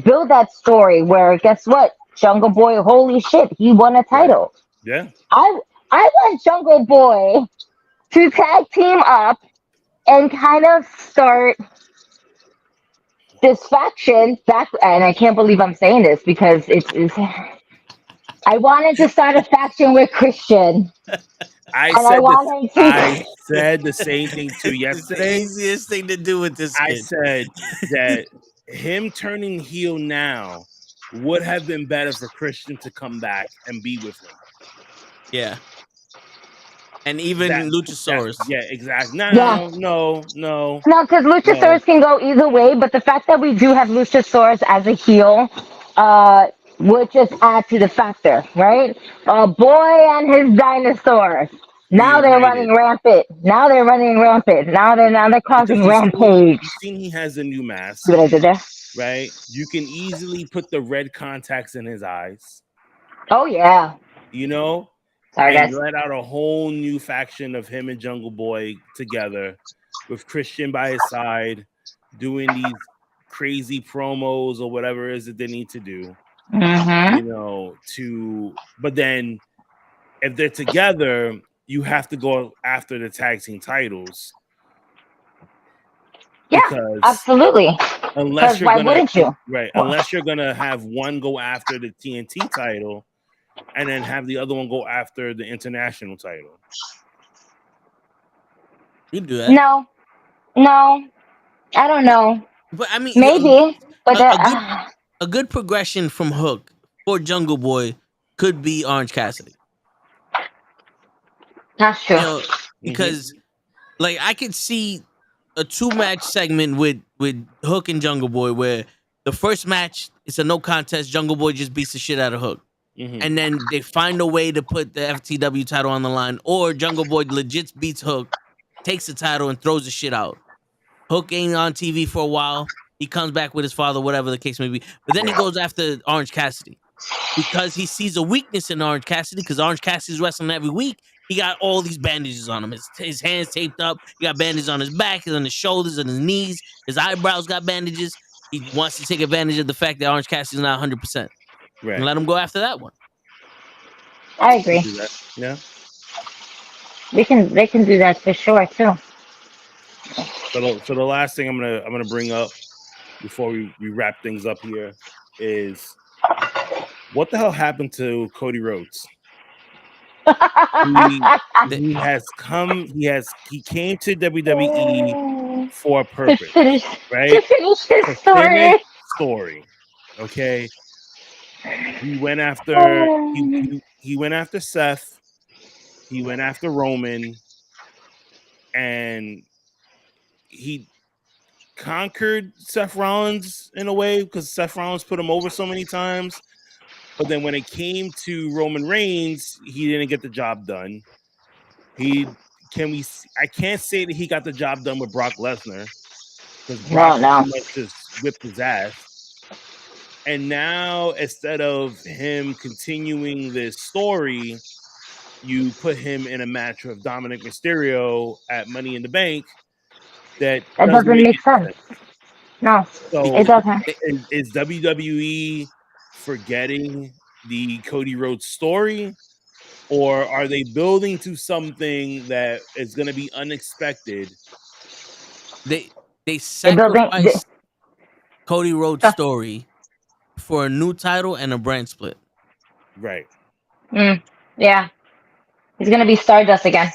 Build that story where, guess what? Jungle Boy, holy shit, he won a title. Yeah. I want Jungle Boy to tag team up and kind of start this faction back. And I can't believe I'm saying this because I wanted to start a faction with Christian. I said the same thing too yesterday. It's the easiest thing to do with this. I said that him turning heel now would have been better for Christian to come back and be with him. Yeah. And even Luchasaurus. Yeah, exactly. No, because Luchasaurus can go either way, but the fact that we do have Luchasaurus as a heel, would just add to the factor, right? A boy and his dinosaurs. Now they're running rampant. Now they're causing rampage. You've seen he has a new mask. See what I did there? Right? You can easily put the red contacts in his eyes. Oh yeah. Sorry, guys. Let out a whole new faction of him and Jungle Boy together with Christian by his side, doing these crazy promos or whatever it is that they need to do. But then if they're together, you have to go after the tag team titles. Yeah, absolutely. Unless why wouldn't you? Right. Unless you're gonna have one go after the TNT title and then have the other one go after the international title. You do that? No, I don't know. But I mean, maybe. But a good progression from Hook for Jungle Boy could be Orange Cassidy. That's true. You know, because like I could see a 2-match segment with Hook and Jungle Boy where the first match it's a no contest. Jungle Boy just beats the shit out of Hook. And then they find a way to put the FTW title on the line, or Jungle Boy legit beats Hook, takes the title and throws the shit out. Hook ain't on TV for a while. He comes back with his father, whatever the case may be. But then he goes after Orange Cassidy because he sees a weakness in Orange Cassidy because Orange Cassidy's wrestling every week. He got all these bandages on him. His hands taped up. He got bandages on his back, on his shoulders, and his knees. His eyebrows got bandages. He wants to take advantage of the fact that Orange Cassidy's not 100%. Right. And let him go after that one. I agree. Yeah. They can do that for sure too. So the last thing I'm gonna bring up before we wrap things up here is what the hell happened to Cody Rhodes? He came to WWE for a purpose, right? To finish his story. Okay. He went after he went after Seth. He went after Roman, and he conquered Seth Rollins in a way because Seth Rollins put him over so many times. But then when it came to Roman Reigns, he didn't get the job done. I can't say that he got the job done with Brock Lesnar because Brock just whipped his ass. And now instead of him continuing this story, you put him in a match with Dominic Mysterio at Money in the Bank. That doesn't make sense. No, so it doesn't. Is WWE forgetting the Cody Rhodes story, or are they building to something that is going to be unexpected? They sacrificed Cody Rhodes' story for a new title and a brand split. Right. Yeah. He's going to be Stardust again.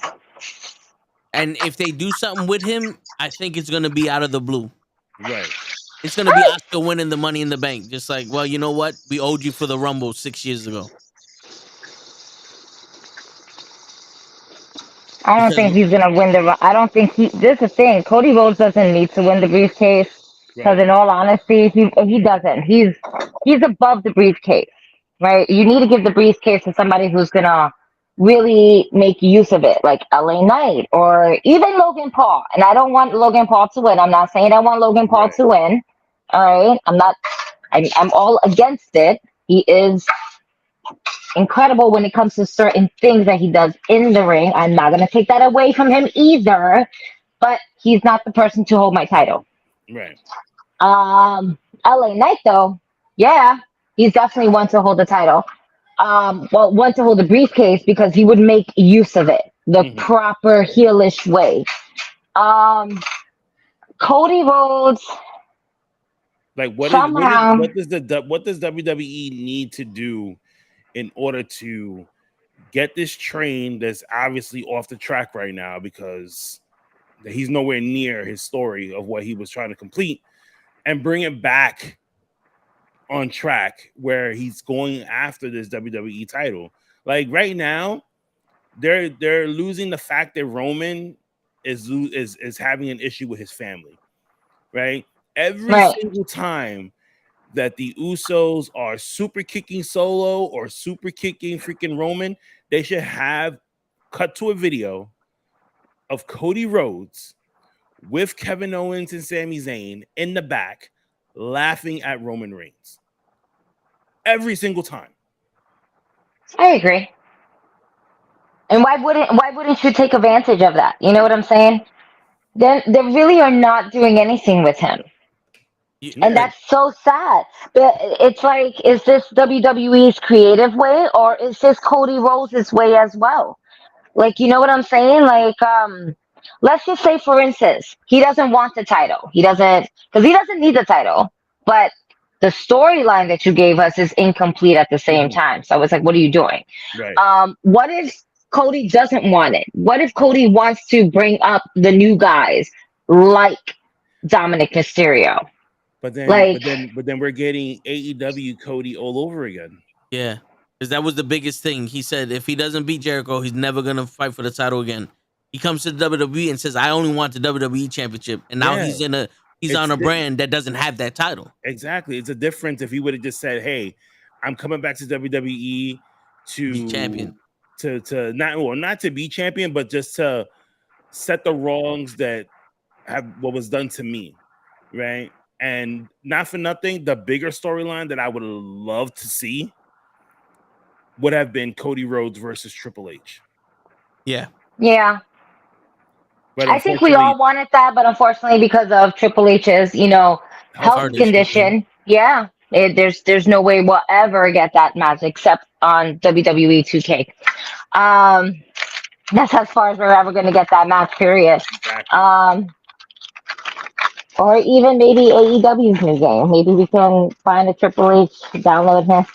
And if they do something with him, I think it's going to be out of the blue. Right. It's going to be Oscar winning the Money in the Bank. Just like, well, you know what? We owed you for the Rumble 6 years ago. I don't think he's going to win I don't think this is the thing. Cody Rhodes doesn't need to win the briefcase. Because in all honesty, he doesn't. He's above the briefcase, right? You need to give the briefcase to somebody who's going to really make use of it, like LA Knight or even Logan Paul. And I don't want Logan Paul to win. I'm not saying I want Logan Paul to win. All right. I'm all against it. He is incredible when it comes to certain things that he does in the ring. I'm not going to take that away from him either, but he's not the person to hold my title. Right. LA Knight though, yeah, he's definitely one to hold the title. One to hold the briefcase because he would make use of it the proper heelish way. Cody Rhodes, like what does WWE need to do in order to get this train that's obviously off the track right now because he's nowhere near his story of what he was trying to complete and bring it back on track where he's going after this WWE title? Like right now, they're losing the fact that Roman is having an issue with his family, right? Every single time that the Usos are super kicking Solo or super kicking freaking Roman, they should have cut to a video of Cody Rhodes with Kevin Owens and Sami Zayn in the back laughing at Roman Reigns. Every single time. I agree. And why wouldn't you take advantage of that? You know what I'm saying? They really are not doing anything with him. And that's so sad. It's like, is this WWE's creative way or is this Cody Rhodes' way as well? Like, you know what I'm saying? Like, let's just say, for instance, he doesn't want the title. Because he doesn't need the title. But the storyline that you gave us is incomplete at the same time. So I was like, what are you doing? Right. What if Cody doesn't want it? What if Cody wants to bring up the new guys like Dominic Mysterio? But then we're getting AEW Cody all over again. Yeah. because that was the biggest thing. He said if he doesn't beat Jericho, he's never gonna fight for the title again. He comes to the WWE and says, "I only want the WWE Championship," and now he's on a brand that doesn't have that title. Exactly, it's a difference if he would have just said, "Hey, I'm coming back to WWE to be champion, to not to be champion, but just to set the wrongs that have what was done to me, right?" And not for nothing, the bigger storyline that I would have loved to see would have been Cody Rhodes versus Triple H. Yeah. But I think we all wanted that, but unfortunately, because of Triple H's, health condition, there's no way we'll ever get that match except on WWE 2K. That's as far as we're ever going to get that match, period. Exactly. Or even maybe AEW's new game. Maybe we can find a Triple H, download him.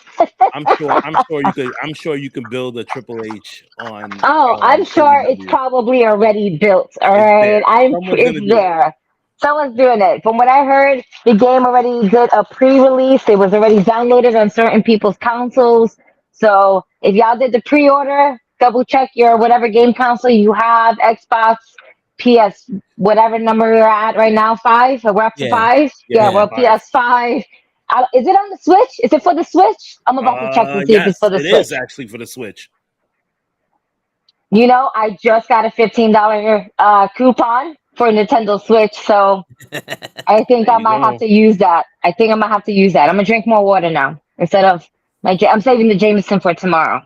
I'm sure you can build a Triple H on. I'm sure AEW. It's probably already built. All right, it's there. Someone's doing it. From what I heard, the game already did a pre-release. It was already downloaded on certain people's consoles. So if y'all did the pre-order, double check your whatever game console you have, Xbox, PS, whatever number you're at right now, 5. We're up to 5. Yeah, we're PS5. Is it on the Switch? Is it for the Switch? I'm about to check to see if it's for the Switch. It is actually for the Switch. I just got a $15 coupon for Nintendo Switch, so I think I might have to use that. I'm gonna drink more water now instead of I'm saving the Jameson for tomorrow.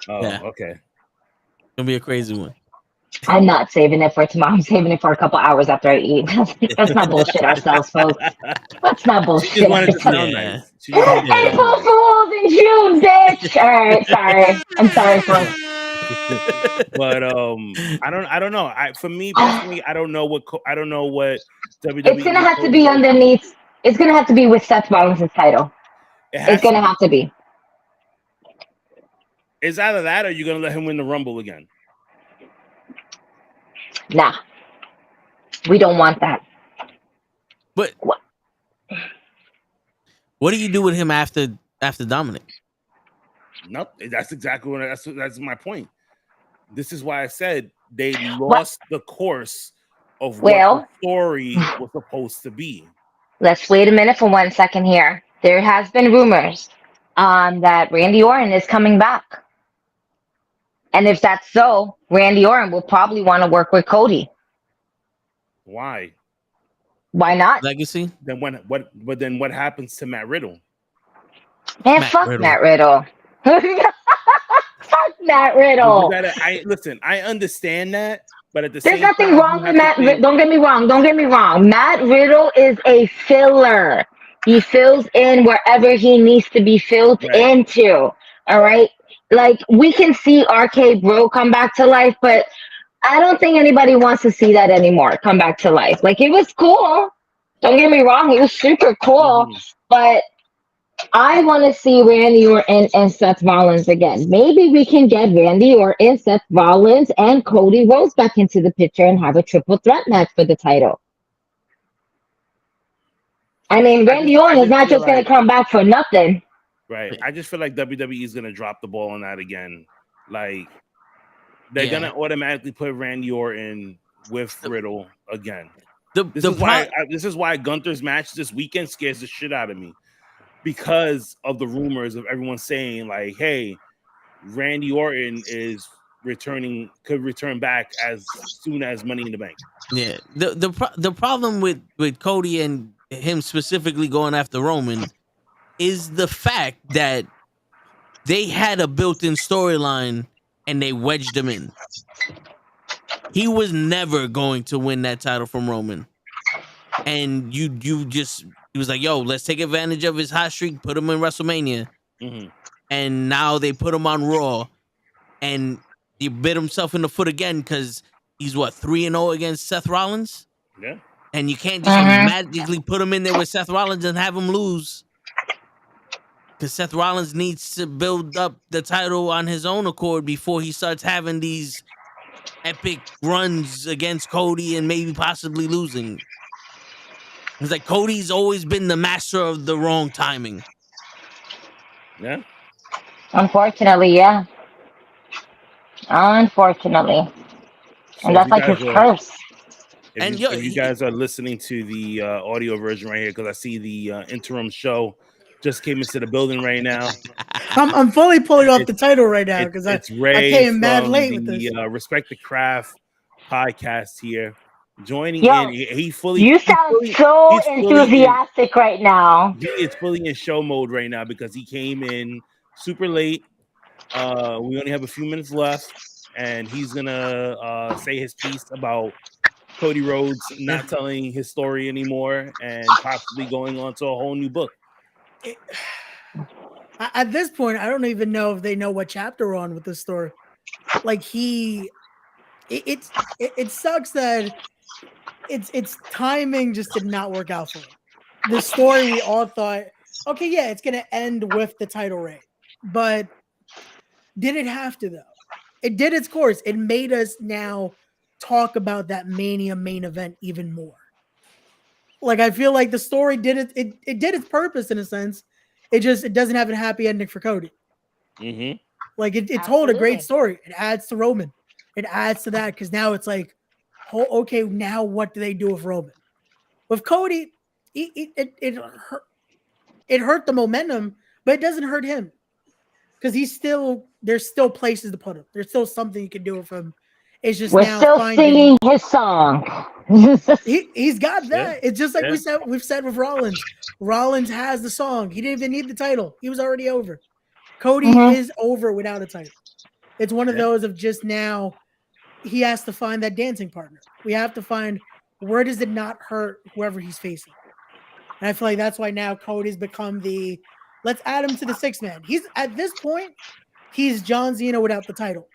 Oh, yeah. Okay. It's gonna be a crazy one. I'm not saving it for tomorrow. I'm saving it for a couple hours after I eat. Let's not bullshit ourselves, folks. Let's not bullshit. She just wanted to sound nice. April Fools in June, bitch. All right, sorry. I'm sorry, folks. But I don't know. For me personally, I don't know what WWE. It's gonna have to be underneath. It's gonna have to be with Seth Rollins' title. It's gonna have to be. It's either that or you're gonna let him win the Rumble again. Nah, we don't want that. But what do you do with him after Dominic? Nope, that's exactly what that's my point. This is why I said they lost the course of what the story was supposed to be. Let's wait a minute for 1 second here. There has been rumors that Randy Orton is coming back. And if that's so, Randy Orton will probably want to work with Cody. Why? Why not? Legacy? Then what happens to Matt Riddle? Man, fuck Matt Riddle. Fuck Matt Riddle. I understand that, but at the There's same time, nothing wrong with Matt Riddle. Don't get me wrong. Matt Riddle is a filler. He fills in wherever he needs to be filled into. All right? Like, we can see RK Bro come back to life, but I don't think anybody wants to see that anymore, come back to life. Like, it was cool. Don't get me wrong. It was super cool. Mm-hmm. But I want to see Randy Orton and Seth Rollins again. Maybe we can get Randy Orton, Seth Rollins, and Cody Rhodes back into the picture and have a triple threat match for the title. I mean, Randy Orton is not just going to come back for nothing. Right. I just feel like WWE is going to drop the ball on that again. Like, they're going to automatically put Randy Orton with Riddle again. This is why Gunther's match this weekend scares the shit out of me. Because of the rumors of everyone saying, like, hey, Randy Orton could return back as soon as Money in the Bank. Yeah. The problem with Cody and him specifically going after Roman is the fact that they had a built-in storyline and they wedged him in. He was never going to win that title from Roman. And he was like, yo, let's take advantage of his hot streak, put him in WrestleMania. Mm-hmm. And now they put him on Raw. And he bit himself in the foot again because he's 3-0 against Seth Rollins? Yeah. And you can't just magically put him in there with Seth Rollins and have him lose. Because Seth Rollins needs to build up the title on his own accord before he starts having these epic runs against Cody and maybe possibly losing. It's like Cody's always been the master of the wrong timing. Yeah. Unfortunately, yeah. Unfortunately. So And if that's you like his guys are curse. And yo, if you guys are listening to the audio version right here, because I see the interim show just came into the building right now. I'm fully pulling off the title right now because I Ray came mad from late with this. the Respect the Craft podcast here, joining Yo, in. you sound so he's enthusiastic right now. He is fully in show mode right now because he came in super late. We only have a few minutes left, and he's gonna say his piece about Cody Rhodes not telling his story anymore and possibly going on to a whole new book. At this point, I don't even know if they know what chapter we're on with this story. Like it sucks that it's timing just did not work out for him. The story we all thought, okay, yeah, it's gonna end with the title reign, but did it have to though? It did its course. It made us now talk about that Mania main event even more. Like I feel like the story did it did its purpose in a sense. It doesn't have a happy ending for Cody. Mm-hmm. Like it told a great story. It adds to Roman. It adds to that because now it's like, okay, now what do they do with Roman? With Cody, it hurt the momentum, but it doesn't hurt him because there's still places to put him. There's still something you can do with him. It's just We're now still singing his song. He's got that. It's just like we've said with Rollins. Rollins has the song. He didn't even need the title. He was already over. Cody is over without a title. It's one of those of just now he has to find that dancing partner. We have to find where does it not hurt whoever he's facing. And I feel like that's why now Cody's become let's add him to the 6-man. He's at this point, he's John Cena without the title.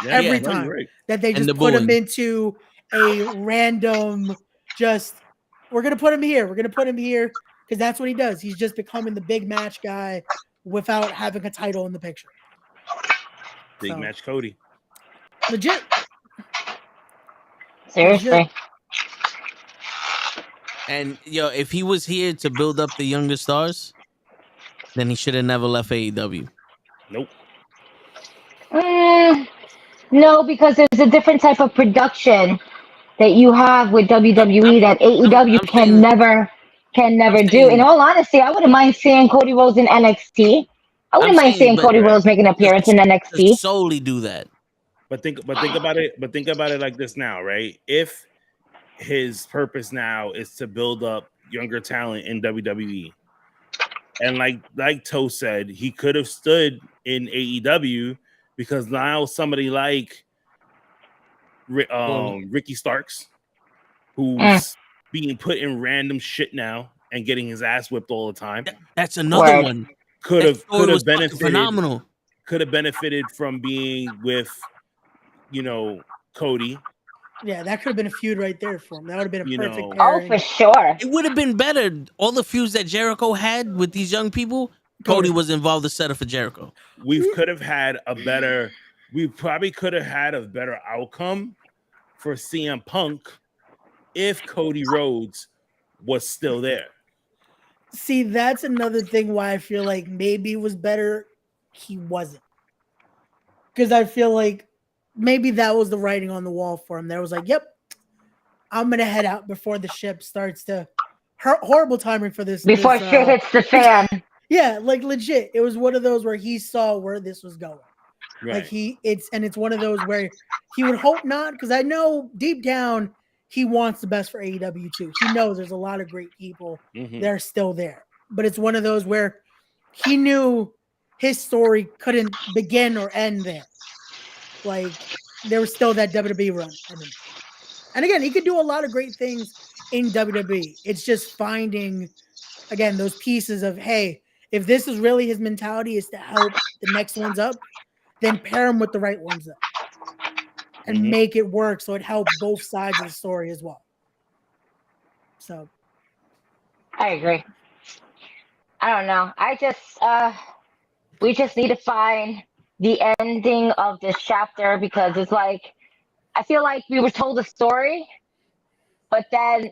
Every time that they just put him into a random we're gonna put him here. We're gonna put him here because that's what he does. He's just becoming the big match guy without having a title in the picture. Big match Cody. Legit. Seriously. Legit. And if he was here to build up the younger stars, then he should have never left AEW. Nope. No, because there's a different type of production that you have with WWE that AEW can never do. In all honesty, I wouldn't mind seeing Cody Rhodes in NXT. I wouldn't mind seeing Cody Rhodes make an appearance in NXT. Solely do that. But think about it. But think about it like this now, right? If his purpose now is to build up younger talent in WWE, and like Toe said, he could have stood in AEW because now somebody like Ricky Starks, who's being put in random shit now and getting his ass whipped all the time. That's another one. Could have benefited. Phenomenal. Could have benefited from being with, Cody. Yeah, that could have been a feud right there for him. That would have been a perfect pairing. Oh, for sure. It would have been better. All the feuds that Jericho had with these young people, Cody was involved to set up for Jericho. We probably could have had a better outcome for CM Punk if Cody Rhodes was still there. See, that's another thing why I feel like maybe it was better he wasn't. Because I feel like maybe that was the writing on the wall for him. There was like, yep, I'm going to head out before the ship starts to horrible timing for this. Before shit hits the fan. Yeah, like legit. It was one of those where he saw where this was going. Right. Like it's one of those where he would hope not, because I know deep down he wants the best for AEW too. He knows there's a lot of great people that are still there. But it's one of those where he knew his story couldn't begin or end there. Like there was still that WWE run. And again, he could do a lot of great things in WWE. It's just finding, again, those pieces of, hey, if this is really his mentality is to help the next ones up, then pair him with the right ones up and make it work so it helps both sides of the story as well. So I agree. I don't know. We just need to find the ending of this chapter because it's like, I feel like we were told a story, but then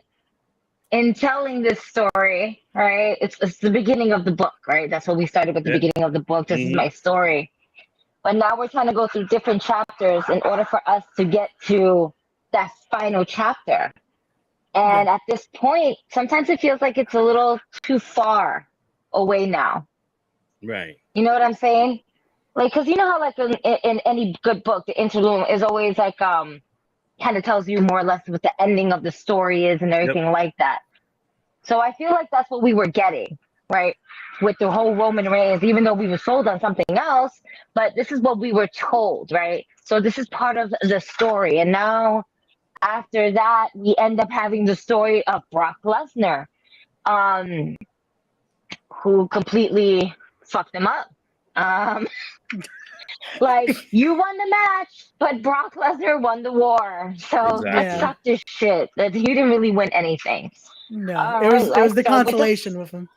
in telling this story, right? It's the beginning of the book, right? That's what we started with, the beginning of the book. This is my story. But now we're trying to go through different chapters in order for us to get to that final chapter. And at this point, sometimes it feels like it's a little too far away now. Right. You know what I'm saying? Like, because you know how, like, in any good book, the interlude is always like, kind of tells you more or less what the ending of the story is and everything like that. So I feel like that's what we were getting, right? With the whole Roman Reigns, even though we were sold on something else, but this is what we were told, right? So this is part of the story. And now after that, we end up having the story of Brock Lesnar, who completely fucked him up. Like, you won the match, but Brock Lesnar won the war. So that sucked as shit. That you didn't really win anything. No, it was the consolation with him.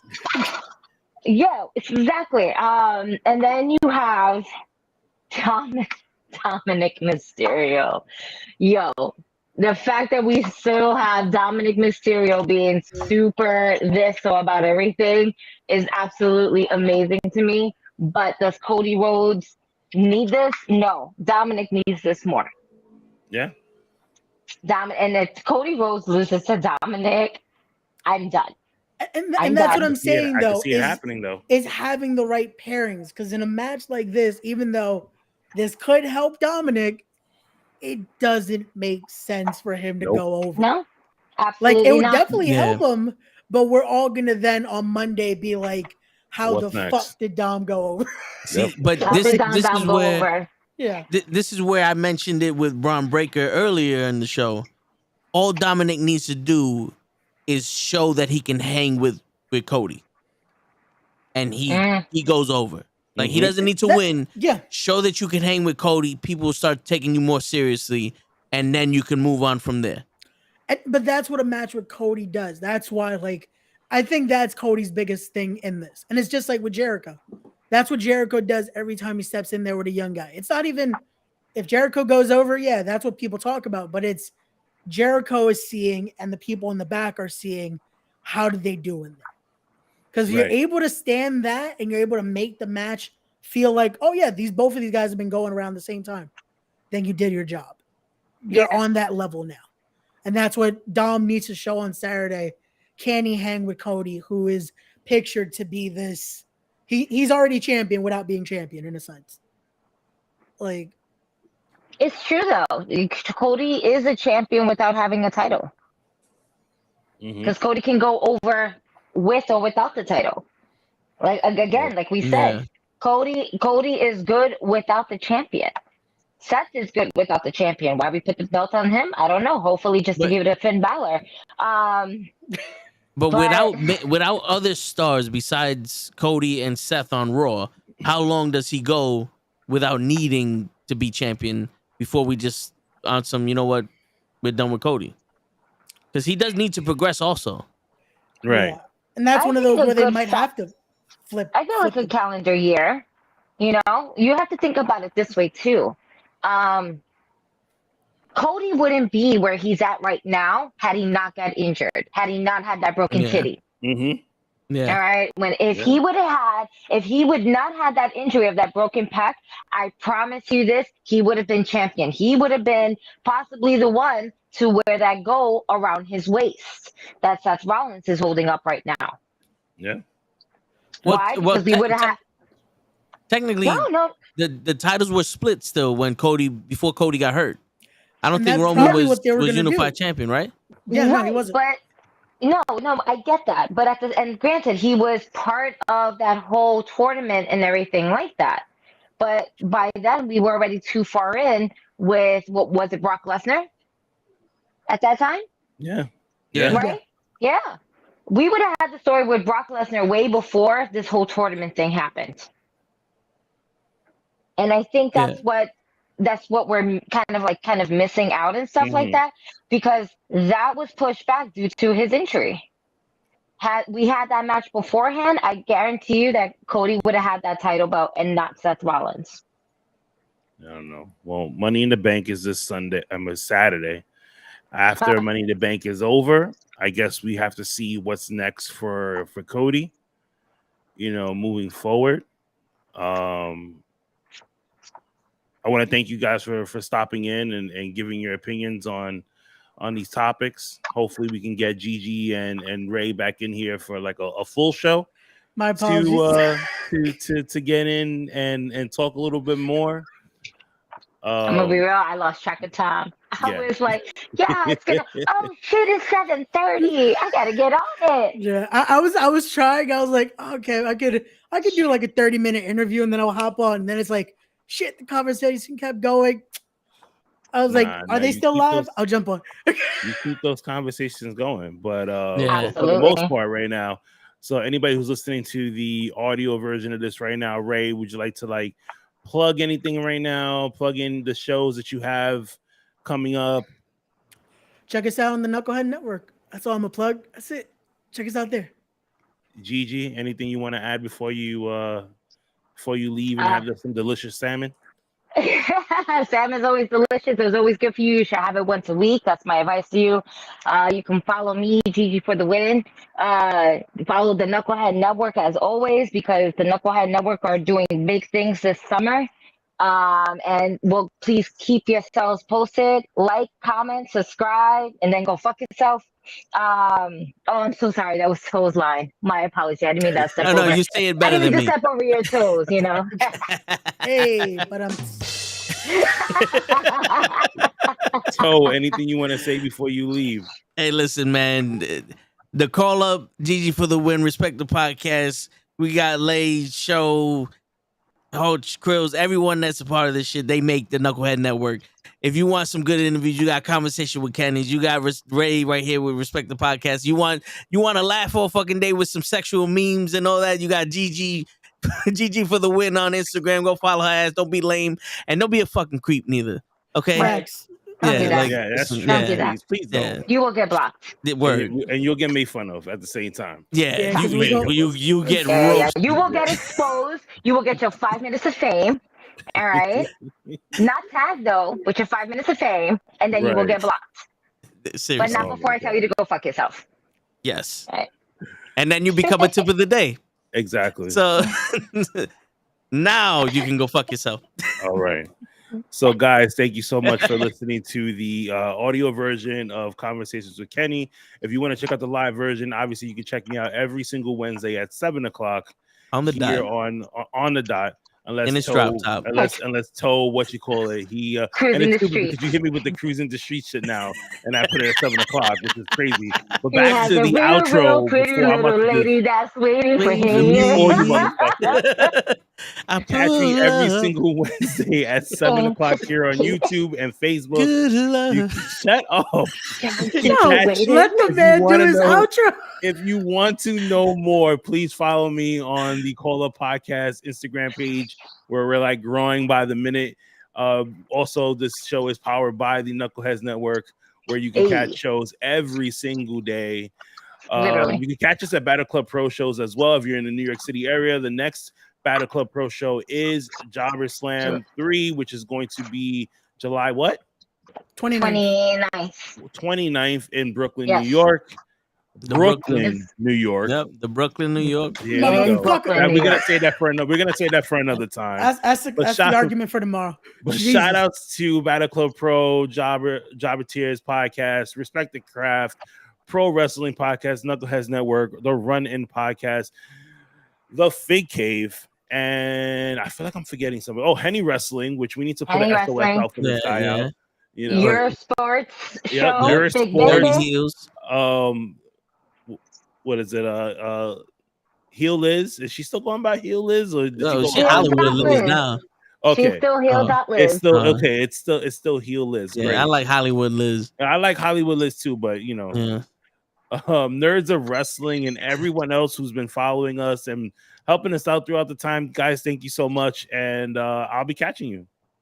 Yeah, exactly. And then you have Dominic Mysterio. Yo, the fact that we still have Dominic Mysterio being super this or about everything is absolutely amazing to me. But does Cody Rhodes need this? No, Dominic needs this more. Yeah. And if Cody Rhodes loses to Dominic, I'm done. And that's what I'm saying, though. I can see it happening, though. Is having the right pairings. Because in a match like this, even though this could help Dominic, it doesn't make sense for him to go over. No, absolutely like, it would not. definitely help him, but we're all going to then on Monday be like, how the fuck did Dom go over? See, but this is where... Yeah. This is where I mentioned it with Braun Breaker earlier in the show. All Dominic needs to do is show that he can hang with Cody, and he goes over. Like, he doesn't need to win. Yeah. Show that you can hang with Cody. People will start taking you more seriously, and then you can move on from there. But that's what a match with Cody does. That's why, like, I think that's Cody's biggest thing in this. And it's just like with Jericho. That's what Jericho does every time he steps in there with a young guy. It's not even if Jericho goes over, yeah, that's what people talk about. But it's Jericho is seeing and the people in the back are seeing how did they do in there. Because you're able to stand that and you're able to make the match feel like, oh, yeah, both of these guys have been going around the same time. Then you did your job. You're on that level now. And that's what Dom needs to show on Saturday. Can he hang with Cody, who is pictured to be this... He's already champion without being champion, in a sense. Like, it's true though. Cody is a champion without having a title. Because Cody can go over with or without the title. Like, again, like we said, Cody is good without the champion. Seth is good without the champion. Why we put the belt on him? I don't know. Hopefully, just to give it to Finn Balor. But without other stars besides Cody and Seth on Raw, how long does he go without needing to be champion before we just on some, you know what, we're done with Cody? Because he does need to progress also. Right. Yeah. And that's one of those where they might have to flip. I feel it's a calendar year. You know, you have to think about it this way too. Cody wouldn't be where he's at right now had he not got injured, had he not had that broken titty. Yeah. All right. If he would not have that injury of that broken pec, I promise you this, he would have been champion. He would have been possibly the one to wear that gold around his waist that Seth Rollins is holding up right now. Yeah. Why? Because we would have had. Technically, the titles were split still before Cody got hurt. I don't think Roman was unified champion, right? Yeah, no, he wasn't. But no, I get that. But and granted, he was part of that whole tournament and everything like that. But by then, we were already too far in with what was it, Brock Lesnar? At that time? Yeah. Right? Yeah. We would have had the story with Brock Lesnar way before this whole tournament thing happened. And I think that's what we're kind of missing out and stuff like that, because that was pushed back due to his injury. Had we had that match beforehand, I guarantee you that Cody would have had that title belt and not Seth Rollins. I don't know. Well, Money in the Bank is this Saturday. After Money in the Bank is over, I guess we have to see what's next for Cody, moving forward. I want to thank you guys for stopping in and giving your opinions on these topics. Hopefully we can get Gigi and Ray back in here for like a full show. My apologies. To get in and talk a little bit more. I'm gonna be real. I lost track of time. I was like, "Yeah, it's gonna. Oh shit, it's 7:30. I gotta get on it." Yeah, I was trying. I was like, okay, I could do like a 30-minute interview and then I'll hop on. And then it's like, shit, the conversation kept going. I was like, are they still live? I'll jump on. You keep those conversations going, but for the most part, right now. So anybody who's listening to the audio version of this right now, Ray, would you like to plug anything right now? Plug in the shows that you have coming up. Check us out on the Nukkle Hedds NetWork. That's all I'm gonna plug. That's it. Check us out there. Gigi, anything you want to add before you leave and have some delicious salmon? Salmon's always delicious. It's always good for you. You should have it once a week. That's my advice to you. You can follow me, Gigi for the win. Follow the Nukkle Hedds NetWork as always, because the Nukkle Hedds NetWork are doing big things this summer. And please keep yourselves posted. Like, comment, subscribe, and then go fuck yourself. I'm so sorry. That was Toes' line. My apology. I didn't mean that step over. No, you say it better than me. I didn't mean to step over your toes, Hey, but I'm... So, anything you want to say before you leave? Hey, listen, man. The call up, Gigi for the win. Respect the podcast. We got Lay, Show, Hoach, Krills, everyone that's a part of this shit. They make the Nukkle Hedds NetWork. If you want some good interviews, you got Conversation with Kenny's. You got Ray right here with Respect the Podcast. You want to laugh all fucking day with some sexual memes and all that. You got Gigi for the win on Instagram. Go follow her ass. Don't be lame and don't be a fucking creep neither. Okay. Max. That's true. Don't do that. Please don't. You will get blocked. And you'll get made fun of at the same time. Yeah, you get roasted. You will get exposed. You will get your 5 minutes of fame. All right. Not tagged though, but your 5 minutes of fame, and then you will get blocked. Seriously. But not before I tell you to go fuck yourself. Yes. Right. And then you become a tip of the day. Exactly. So now you can go fuck yourself. All right. So, guys, thank you so much for listening to the audio version of Conversations with Kenny. If you want to check out the live version, obviously you can check me out every single Wednesday at 7:00 on the dot. On the dot. Unless Toe, what you call it, he cruising the street. Because you hit me with the cruising the street shit now, and I put it at 7:00, which is crazy. But back to the outro. Pretty little lady that's waiting for him. I catch me every single Wednesday at 7:00 here on YouTube and Facebook. Shut up. Let the man do his outro. If you want to know more, please follow me on the Call Up Podcast Instagram page, where we're like growing by the minute. Also, this show is powered by the Nukkle Hedds NetWork, where you can catch shows every single day. You can catch us at Battle Club Pro shows as well if you're in the New York City area. The next Battle Club Pro show is Jobber Slam 3, which is going to be July what? 29th in Brooklyn, New York. Brooklyn, New York. Yep, the Brooklyn, New York. Yeah, we're gonna say that for another time. That's the argument for tomorrow. But shout outs to Battle Club Pro, Jobber Tears Podcast, Respect the Craft, Pro Wrestling Podcast, Nukkle Hedds NetWork, the Run In Podcast, the Fig Cave, and I feel like I'm forgetting something. Oh, Henny Wrestling, which we need to put an SOS out for this guy out. Your sports show, your sports heels. What is it? Heel Liz? Is she still going by Heel Liz? Or she Hollywood Liz now. Okay. She's still Heel.Liz. It's still okay. It's still Heel Liz. Yeah, great. I like Hollywood Liz. I like Hollywood Liz too, but Nerds of Wrestling and everyone else who's been following us and helping us out throughout the time, guys. Thank you so much, and I'll be catching you.